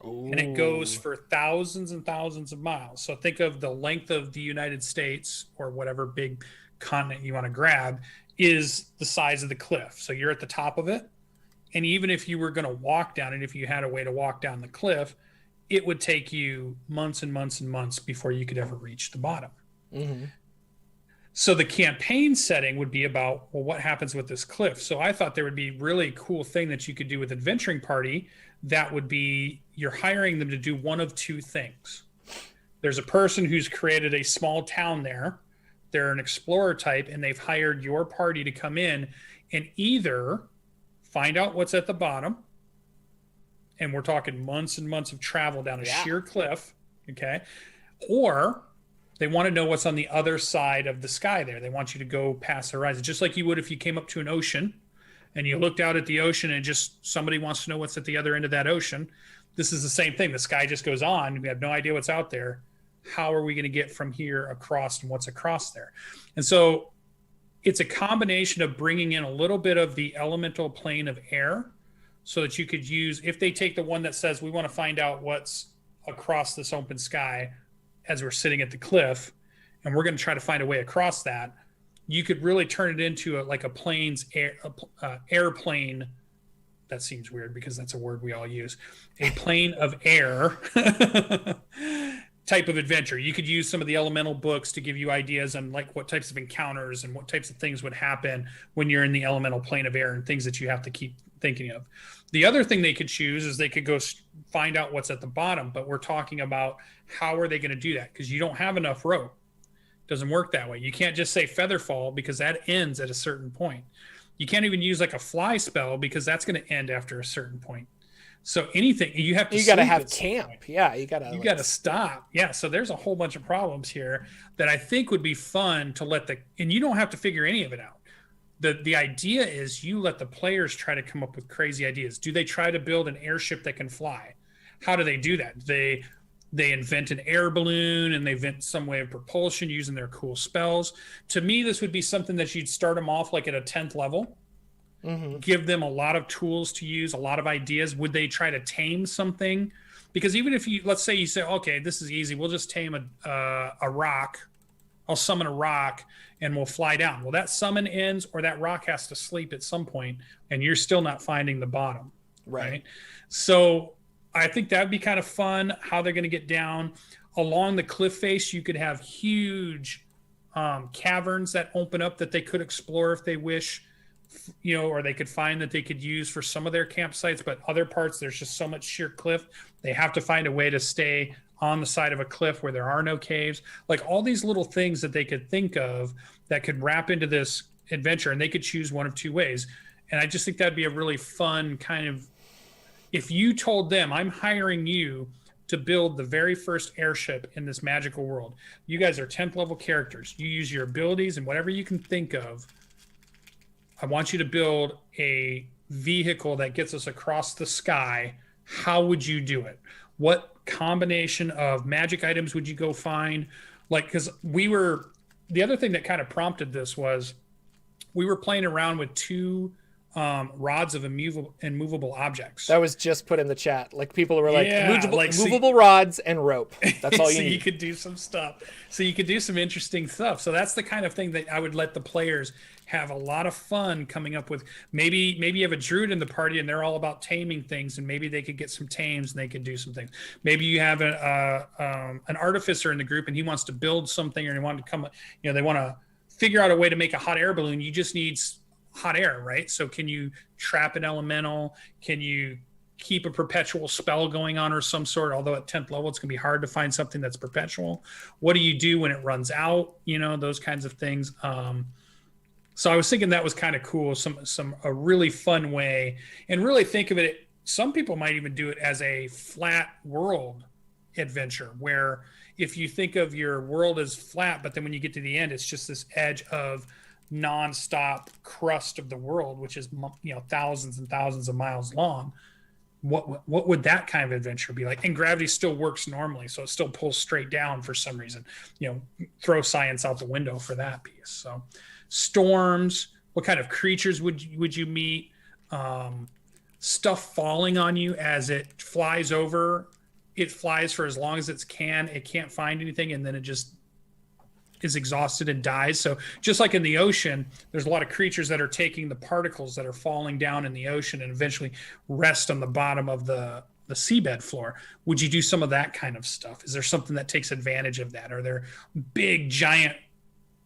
Ooh. And it goes for thousands and thousands of miles. So think of the length of the United States, or whatever big continent you want to grab, is the size of the cliff. So you're at the top of it. And even if you were going to walk down it, if you had a way to walk down the cliff, it would take you months and months and months before you could ever reach the bottom. So the campaign setting would be about, well, what happens with this cliff? So I thought there would be really cool thing that you could do with Adventuring Party. That would be, you're hiring them to do one of 2 things. There's a person who's created a small town there. They're an explorer type, and they've hired your party to come in and either find out what's at the bottom, and we're talking months and months of travel down a sheer cliff, okay? Or they want to know what's on the other side of the sky there. They want you to go past the horizon, just like you would if you came up to an ocean and you looked out at the ocean and just somebody wants to know what's at the other end of that ocean. This is the same thing. The sky just goes on. We have no idea what's out there. How are we going to get from here across, and what's across there? And so it's a combination of bringing in a little bit of the elemental plane of air so that you could use, if they take the one that says we want to find out what's across this open sky as we're sitting at the cliff, and we're going to try to find a way across that, you could really turn it into like a plane's airplane. That seems weird because that's a word we all use. A plane of air type of adventure. You could use some of the elemental books to give you ideas on like what types of encounters and what types of things would happen when you're in the elemental plane of air and things that you have to keep thinking of. The other thing they could choose is they could go find out what's at the bottom, but we're talking about how are they going to do that? Because you don't have enough rope. It doesn't work that way. You can't just say featherfall because that ends at a certain point. You can't even use like a fly spell because that's going to end after a certain point. So anything you have to, you got to have camp. Yeah. You got to stop. Yeah. So there's a whole bunch of problems here that I think would be fun to let and you don't have to figure any of it out. The idea is you let the players try to come up with crazy ideas. Do they try to build an airship that can fly? How do they do that? They invent an air balloon and they invent some way of propulsion using their cool spells. To me, this would be something that you'd start them off like at a 10th level. Mm-hmm. Give them a lot of tools to use, a lot of ideas. Would they try to tame something? Because even if let's say you say, okay, this is easy. We'll just tame a rock. I'll summon a rock and we'll fly down. Well, that summon ends or that rock has to sleep at some point and you're still not finding the bottom. Right? So I think that'd be kind of fun how they're going to get down. Along the cliff face, you could have huge caverns that open up that they could explore if they wish, or they could find that they could use for some of their campsites, but other parts, there's just so much sheer cliff. They have to find a way to stay on the side of a cliff where there are no caves. Like all these little things that they could think of that could wrap into this adventure, and they could choose one of two ways. And I just think that'd be a really fun kind of, if you told them, I'm hiring you to build the very first airship in this magical world. You guys are 10th level characters. You use your abilities and whatever you can think of. I want you to build a vehicle that gets us across the sky. How would you do it? What combination of magic items would you go find? Like, because the other thing that kind of prompted this was we were playing around with two rods of immovable objects. That was just put in the chat. Like people were like, movable rods and rope. That's all you need. You could do some stuff. So you could do some interesting stuff. So that's the kind of thing that I would let the players have a lot of fun coming up with. Maybe you have a druid in the party and they're all about taming things, and maybe they could get some tames and they could do some things. Maybe you have an artificer in the group and he wants to build something, or they want to they want to figure out a way to make a hot air balloon. You just need hot air, right? So can you trap an elemental? Can you keep a perpetual spell going on or some sort? Although at 10th level, it's going to be hard to find something that's perpetual. What do you do when it runs out? Those kinds of things. So I was thinking that was kind of cool. A really fun way, and really think of it. Some people might even do it as a flat world adventure, where if you think of your world as flat, but then when you get to the end, it's just this edge of nonstop crust of the world, which is thousands and thousands of miles long. What would that kind of adventure be like? And gravity still works normally, so it still pulls straight down for some reason. Throw science out the window for that piece. So storms, what kind of creatures would you meet? Stuff falling on you as it flies over. It flies for as long as it can. It can't find anything, and then it just is exhausted and dies. So just like in the ocean, there's a lot of creatures that are taking the particles that are falling down in the ocean and eventually rest on the bottom of the seabed floor. Would you do some of that kind of stuff? Is there something that takes advantage of that? Are there big, giant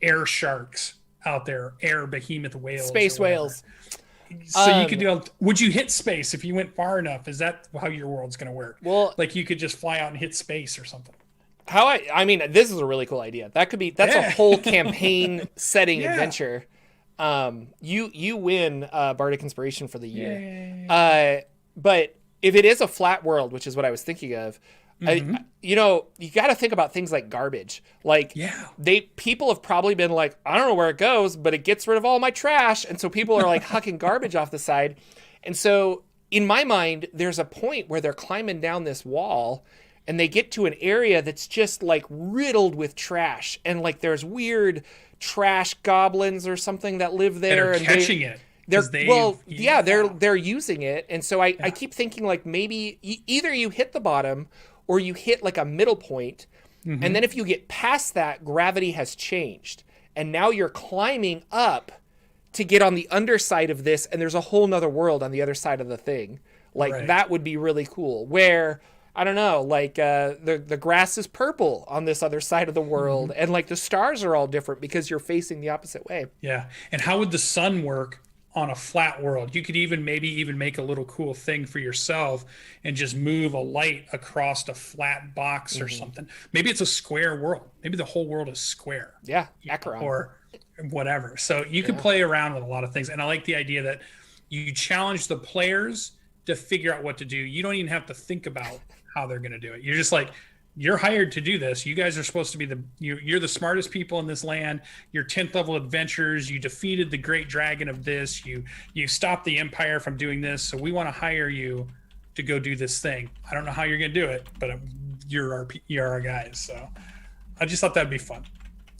air sharks out there, air behemoth whales? Space whales. So you could do. Would you hit space if you went far enough? Is that how your world's going to work? Well, like you could just fly out and hit space or something. I mean, this is a really cool idea. That's a whole campaign setting adventure. You win Bardic Inspiration for the year. But if it is a flat world, which is what I was thinking of, you got to think about things like garbage. Like people have probably been like, I don't know where it goes, but it gets rid of all my trash. And so people are like hucking garbage off the side. And so in my mind, there's a point where they're climbing down this wall and they get to an area that's just like riddled with trash, and like there's weird trash goblins or something that live there, and catching it. They're using it, and so I keep thinking like maybe either you hit the bottom or you hit like a middle point, and then if you get past that, gravity has changed, and now you're climbing up to get on the underside of this, and there's a whole nother world on the other side of the thing. Like that would be really cool. Where I don't know, like the grass is purple on this other side of the world, and like the stars are all different because you're facing the opposite way. Yeah, and how would the sun work on a flat world? You could maybe even make a little cool thing for yourself and just move a light across a flat box or something. Maybe it's a square world. Maybe the whole world is square. Yeah, Acheron. Or whatever. So you can play around with a lot of things. And I like the idea that you challenge the players to figure out what to do. You don't even have to think about how they're going to do it. You're just like, you're hired to do this. You guys are supposed to be you're the smartest people in this land. You're 10th level adventurers. You defeated the great dragon of this. You stopped the empire from doing this. So we want to hire you to go do this thing. I don't know how you're going to do it, but you're our guys. So I just thought that'd be fun.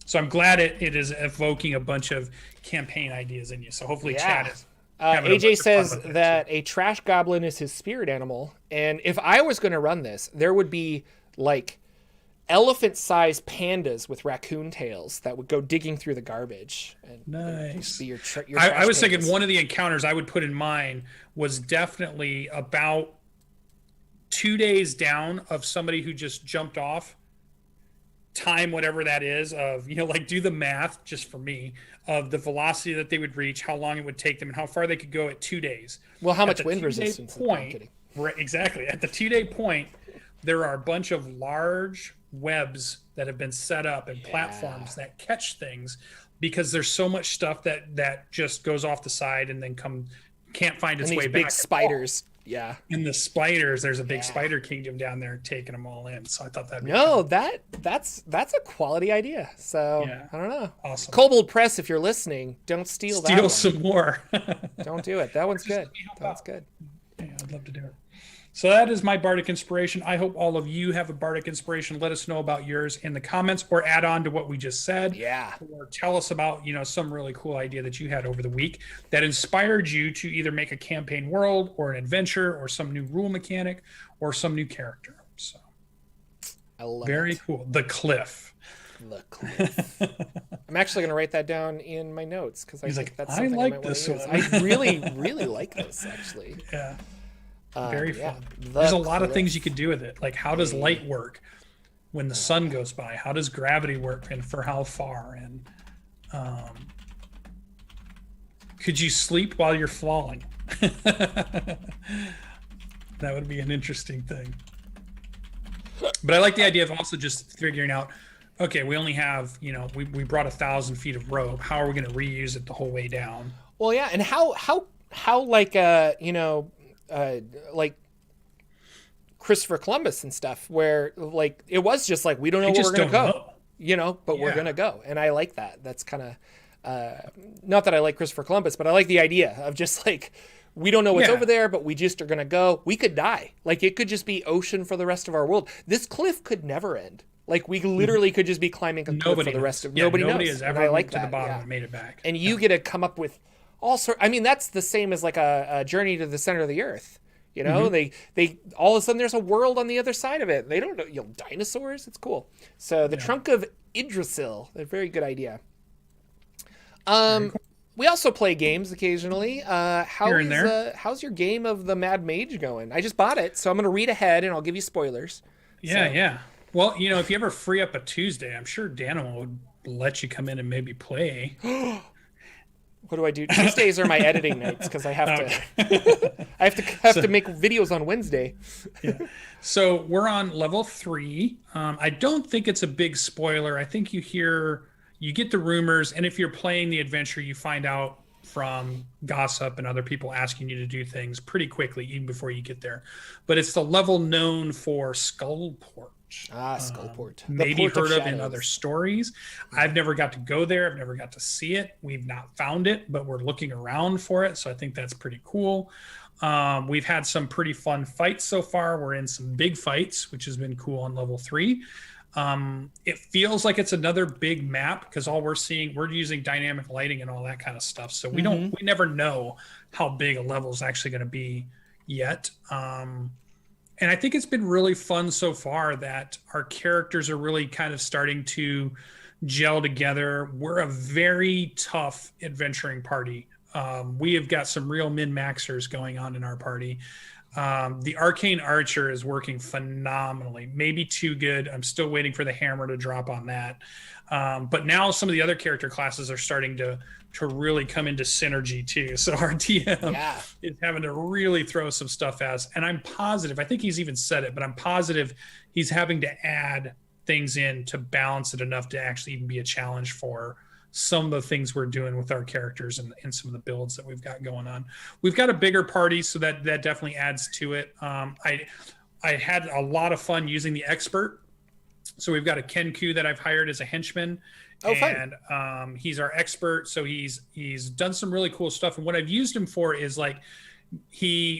So I'm glad it is evoking a bunch of campaign ideas in you. So hopefully Chad is. AJ says that a trash goblin is his spirit animal. And if I was going to run this, there would be like elephant-sized pandas with raccoon tails that would go digging through the garbage. And nice. Be your I was thinking one of the encounters I would put in mine was definitely about 2 days down of somebody who just jumped off. Time, whatever that is, of, like do the math just for me of the velocity that they would reach, how long it would take them, and how far they could go at 2 days. Well, how much wind resistance? Point, right, exactly. At the 2 day point, there are a bunch of large webs that have been set up and platforms that catch things, because there's so much stuff that just goes off the side and then can't find its way back. Big spiders. Yeah. And the spiders, there's a big spider kingdom down there taking them all in. So I thought that'd be that's a quality idea. So I don't know. Awesome. Kobold Press, if you're listening, don't steal that one. Some more. Don't do it. That one's good. That's good. Yeah, I'd love to do it. So that is my Bardic Inspiration. I hope all of you have a Bardic Inspiration. Let us know about yours in the comments, or add on to what we just said. Yeah. Or tell us about, some really cool idea that you had over the week that inspired you to either make a campaign world or an adventure or some new rule mechanic or some new character. So I love very it. Cool. The Cliff. The Cliff. I'm actually going to write that down in my notes, because I think that's something I might want to use. I really, really like this, actually. Yeah. Very fun. The There's a lot of things you could do with it. Like, how does light work when the sun goes by? How does gravity work, and for how far? And could you sleep while you're falling? That would be an interesting thing. But I like the idea of also just figuring out, okay, we only have, we brought 1,000 feet of rope. How are we going to reuse it the whole way down? Well, yeah, and how like like Christopher Columbus and stuff, where like it was just like, we don't know where we're gonna go, but we're gonna go. And I like that. That's kind of not that I like Christopher Columbus, but I like the idea of just like, we don't know what's over there, but we just are gonna go. We could die. Like, it could just be ocean for the rest of our world. This cliff could never end. Like, we literally could just be climbing a cliff for the rest of nobody knows. Has ever went to the bottom and made it back. And you get to come up with all sorts. I mean, that's the same as like a journey to the center of the earth. They all of a sudden there's a world on the other side of it. They don't know, dinosaurs. It's cool. So the Trunk of Yggdrasil, a very good idea. We also play games occasionally. How's your game of the Mad Mage going? I just bought it, so I'm going to read ahead and I'll give you spoilers. Yeah. Well, if you ever free up a Tuesday, I'm sure Daniel would let you come in and maybe play. What do I do? Tuesdays are my editing nights, because I have to. I have to make videos on Wednesday. Yeah. So we're on level 3. I don't think it's a big spoiler. I think you get the rumors, and if you're playing the adventure, you find out from gossip and other people asking you to do things pretty quickly, even before you get there. But it's the level known for Skullport. Skullport. Maybe Port heard of in Shadows. other stories. I've never got to go there. I've never got to see it. We've not found it, but we're looking around for it. So I think that's pretty cool. We've had some pretty fun fights so far. We're in some big fights, which has been cool on level 3. It feels like it's another big map because all we're seeing, we're using dynamic lighting and all that kind of stuff. So we never know how big a level is actually going to be yet. And I think it's been really fun so far that our characters are really kind of starting to gel together. We're a very tough adventuring party. We have got some real min-maxers going on in our party. The Arcane Archer is working phenomenally, maybe too good. I'm still waiting for the hammer to drop on that. But now some of the other character classes are starting to really come into synergy too. So our DM is having to really throw some stuff at us. And I'm positive, I think he's even said it, but I'm positive he's having to add things in to balance it enough to actually even be a challenge for some of the things we're doing with our characters and some of the builds that we've got going on. We've got a bigger party, so that definitely adds to it. I had a lot of fun using the expert. So we've got a Kenku that I've hired as a henchman. And he's our expert. So he's done some really cool stuff. And what I've used him for is like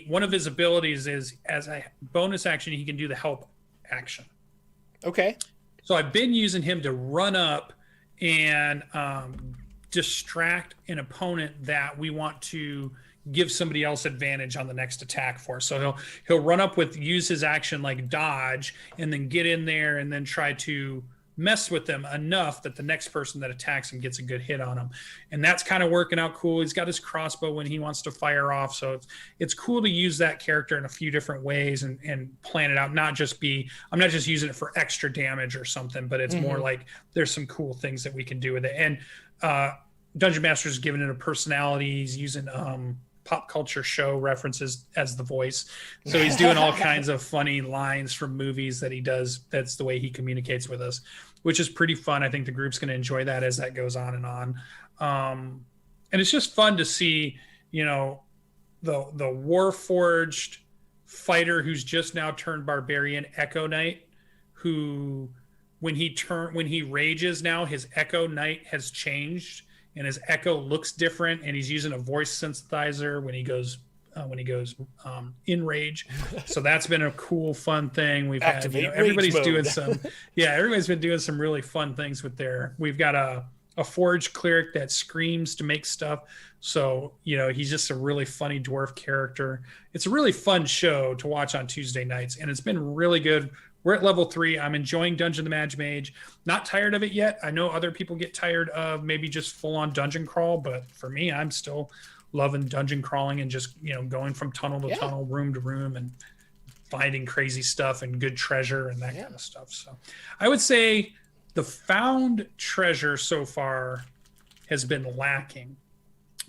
one of his abilities is as a bonus action, he can do the help action. Okay. So I've been using him to run up and distract an opponent that we want to give somebody else advantage on the next attack for. So he'll run up use his action like dodge and then get in there and then try to mess with them enough that the next person that attacks him gets a good hit on him. And that's kind of working out cool. He's got his crossbow when he wants to fire off. So it's cool to use that character in a few different ways and plan it out. I'm not just using it for extra damage or something, but it's more like there's some cool things that we can do with it. And Dungeon Master's given it a personality. He's using pop culture show references as the voice. So he's doing all kinds of funny lines from movies that he does. That's the way he communicates with us, which is pretty fun. I think the group's going to enjoy that as that goes on and on. And it's just fun to see, the Warforged fighter who's just now turned barbarian, Echo Knight, who when he rages now, his Echo Knight has changed. And his echo looks different, and he's using a voice synthesizer when he goes in rage. So that's been a cool, fun thing. We've had everybody's doing everybody's been doing some really fun things with we've got a forge cleric that screams to make stuff. So, he's just a really funny dwarf character. It's a really fun show to watch on Tuesday nights, and it's been really good. We're at level 3. I'm enjoying Dungeon the Mage. Not tired of it yet. I know other people get tired of maybe just full-on dungeon crawl, but for me, I'm still loving dungeon crawling and just, going from tunnel to tunnel, room to room, and finding crazy stuff and good treasure and that kind of stuff. So I would say the found treasure so far has been lacking.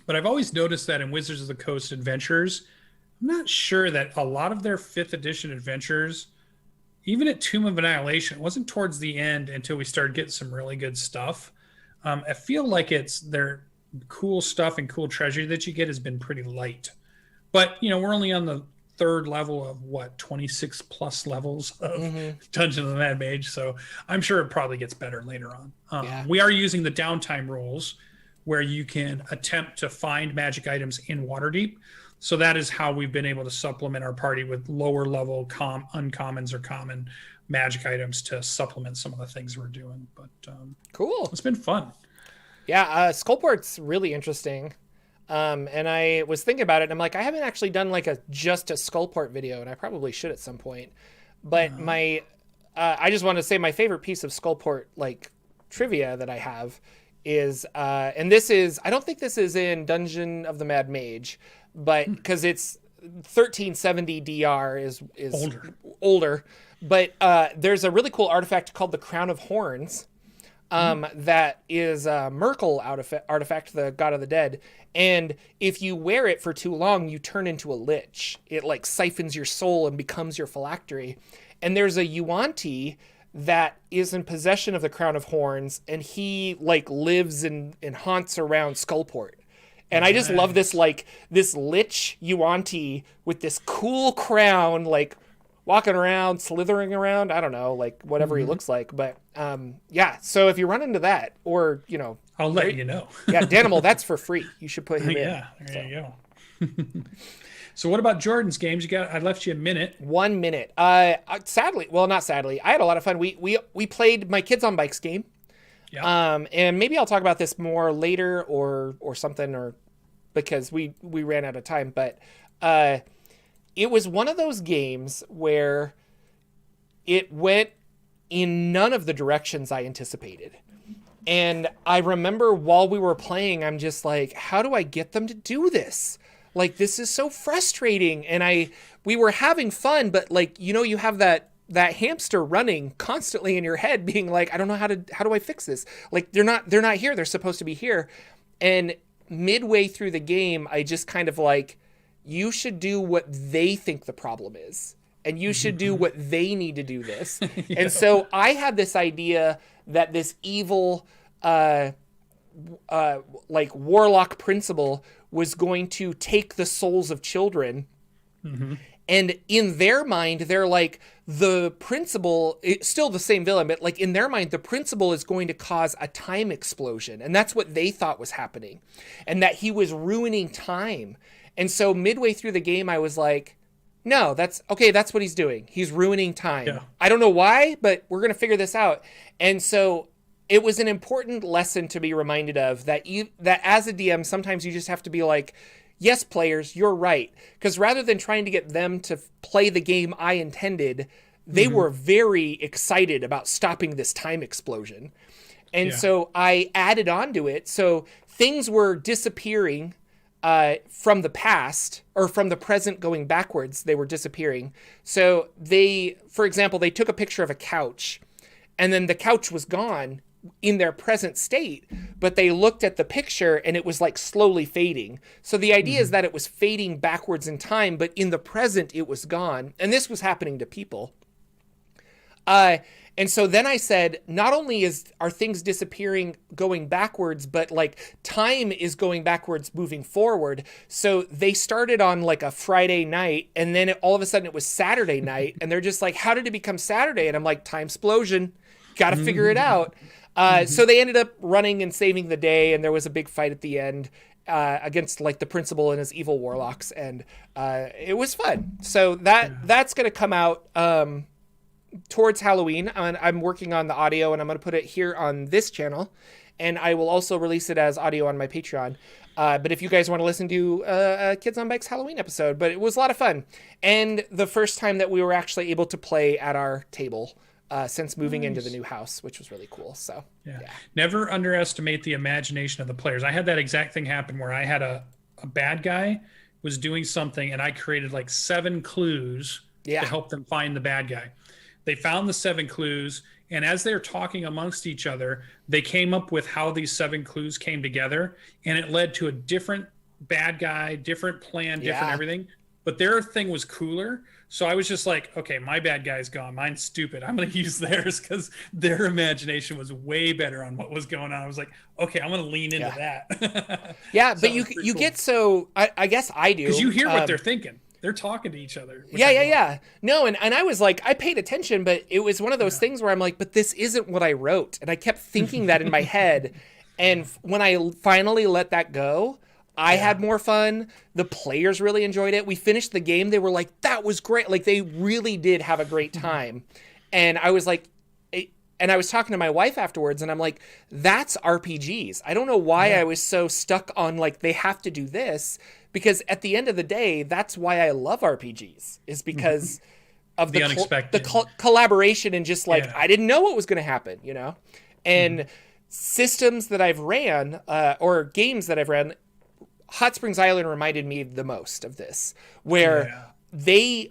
But I've always noticed that in Wizards of the Coast adventures, I'm not sure that a lot of their 5th edition adventures, even at Tomb of Annihilation, it wasn't towards the end until we started getting some really good stuff. I feel like their cool stuff and cool treasure that you get has been pretty light. But, we're only on the 3rd level of 26 plus levels of Dungeon of the Mad Mage. So I'm sure it probably gets better later on. We are using the downtime rules where you can attempt to find magic items in Waterdeep. So that is how we've been able to supplement our party with lower level uncommons or common magic items to supplement some of the things we're doing. But cool. It's been fun. Yeah, Skullport's really interesting. And I was thinking about it, and I'm like, I haven't actually done just a Skullport video, and I probably should at some point. But I just want to say my favorite piece of Skullport trivia that I have is, and this is, I don't think this is in Dungeon of the Mad Mage, but because it's 1370 DR is older. But there's a really cool artifact called the Crown of Horns that is a Merkel artifact, the god of the dead. And if you wear it for too long, you turn into a lich. It siphons your soul and becomes your phylactery. And there's a Yuan-Ti that is in possession of the Crown of Horns, and he lives and haunts around Skullport. And I just love this, this lich Yuan-Ti with this cool crown, walking around, slithering around. I don't know, like whatever he looks like. But yeah, so if you run into that, or, you know, I'll let you know. Yeah, Danimal, that's for free. You should put him in. Yeah, there you go. So what about Jordan's games? I left you a minute. 1 minute. Sadly, well, not sadly. I had a lot of fun. We played my Kids on Bikes game. Yeah. And maybe I'll talk about this more later or something, or because we ran out of time. But it was one of those games where it went in none of the directions I anticipated. And I remember while we were playing, I'm just like, how do I get them to do this? Like, this is so frustrating. And we were having fun, but like, you know, you have that hamster running constantly in your head being like, I don't know how do I fix this? Like, they're not here. They're supposed to be here. And midway through the game, I just kind of like, you should do what they think the problem is. And you should do what they need to do this. Yeah. And so I had this idea that this evil, like warlock principal was going to take the souls of children. And in their mind, they're like, the principal, it's still the same villain, but like in their mind, the principal is going to cause a time explosion. And that's what they thought was happening. And that he was ruining time. And so midway through the game, I was like, no, that's what he's doing. He's ruining time. Yeah. I don't know why, but we're going to figure this out. And so it was an important lesson to be reminded of, that as a DM, sometimes you just have to be like, yes, players, you're right. Because rather than trying to get them to play the game I intended, they were very excited about stopping this time explosion. And so I added on to it. So things were disappearing from the past, or from the present going backwards. They were disappearing. So for example, they took a picture of a couch, and then the couch was gone in their present state, but they looked at the picture and it was like slowly fading. So the idea is that it was fading backwards in time, but in the present it was gone. And this was happening to people. And so then I said, not only are things disappearing going backwards, but like time is going backwards moving forward. So they started on like a Friday night, and then all of a sudden it was Saturday night, and they're just like, how did it become Saturday? And I'm like, time explosion. Got to figure it out. So they ended up running and saving the day, and there was a big fight at the end against like the principal and his evil warlocks, and it was fun. So that's going to come out towards Halloween. I'm working on the audio, and I'm going to put it here on this channel, and I will also release it as audio on my Patreon. But if you guys want to listen to a Kids on Bikes Halloween episode, but it was a lot of fun, and the first time that we were actually able to play at our table since moving into the new house, which was really cool. So yeah. Never underestimate the imagination of the players. I had that exact thing happen where I had a bad guy was doing something, and I created like 7 clues to help them find the bad guy. They found the 7 clues, and as they're talking amongst each other, they came up with how these 7 clues came together, and it led to a different bad guy, different plan, different everything. But their thing was cooler. So I was just like, okay, my bad guy's gone. Mine's stupid. I'm going to use theirs, because their imagination was way better on what was going on. I was like, okay, I'm going to lean into that. Yeah, so but you cool. Get so, I guess I do. Because you hear what they're thinking. They're talking to each other. Yeah. No, and I was like, I paid attention, but it was one of those things where I'm like, but this isn't what I wrote. And I kept thinking that in my head. And when I finally let that go, I had more fun. The players really enjoyed it. We finished the game. They were like, that was great. Like, they really did have a great time. And I was like, and I was talking to my wife afterwards, and I'm like, that's RPGs. I don't know why I was so stuck on like, they have to do this, because at the end of the day, that's why I love RPGs, is because of the unexpected, collaboration, and just like, I didn't know what was going to happen, you know? And systems that I've ran, or games that I've ran, Hot Springs Island reminded me the most of this, where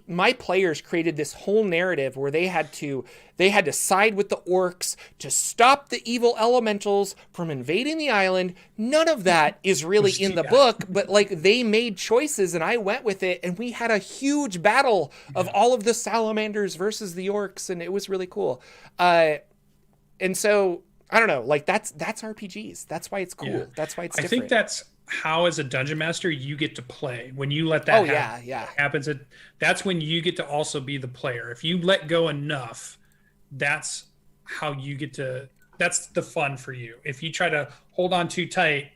my players created this whole narrative where they had to side with the orcs to stop the evil elementals from invading the island. None of that is really in the book, but like, they made choices, and I went with it, and we had a huge battle of all of the salamanders versus the orcs, and it was really cool. And so I don't know, like that's RPGs. That's why it's cool. That's why it's different. how as a dungeon master you get to play. When you let that happens, that's when you get to also be the player. If you let go enough, that's how you get to, that's the fun for you. If you try to hold on too tight,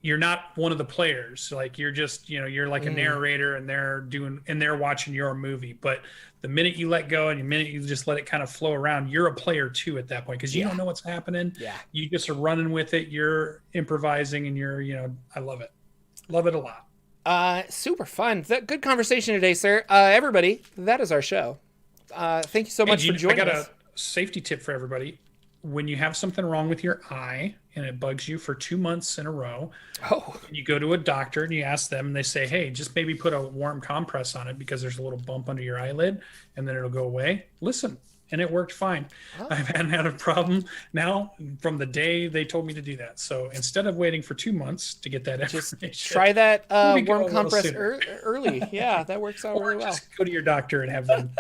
you're not one of the players. Like you're just, you're like a narrator and they're watching your movie. But the minute you let go and the minute you just let it kind of flow around, you're a player too at that point, because you don't know what's happening. Yeah. You just are running with it. You're improvising and I love it. Love it a lot. Super fun. Good conversation today, sir. Everybody, that is our show. Thank you so much for joining us. I got a safety tip for everybody. When you have something wrong with your eye and it bugs you for 2 months in a row, you go to a doctor and you ask them and they say, hey, just maybe put a warm compress on it because there's a little bump under your eyelid and then it'll go away. Listen. And it worked fine. I haven't had a problem now from the day they told me to do that. So instead of waiting for 2 months to get that information, just try that warm compress early. Yeah, that works out really well. Just go to your doctor and have them.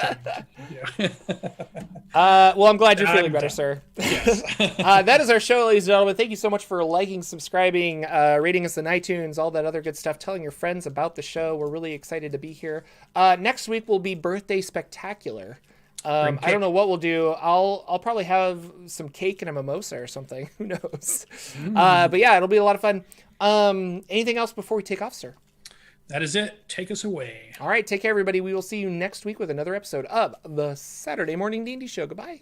Well, I'm glad you're feeling better, sir. Yes. That is our show, ladies and gentlemen. Thank you so much for liking, subscribing, rating us on iTunes, all that other good stuff, telling your friends about the show. We're really excited to be here. Next week will be Birthday Spectacular. I don't know what we'll do. I'll probably have some cake and a mimosa or something. Who knows? But yeah, it'll be a lot of fun. Anything else before we take off, sir? That is it. Take us away. All right. Take care, everybody. We will see you next week with another episode of the Saturday Morning D&D Show. Goodbye.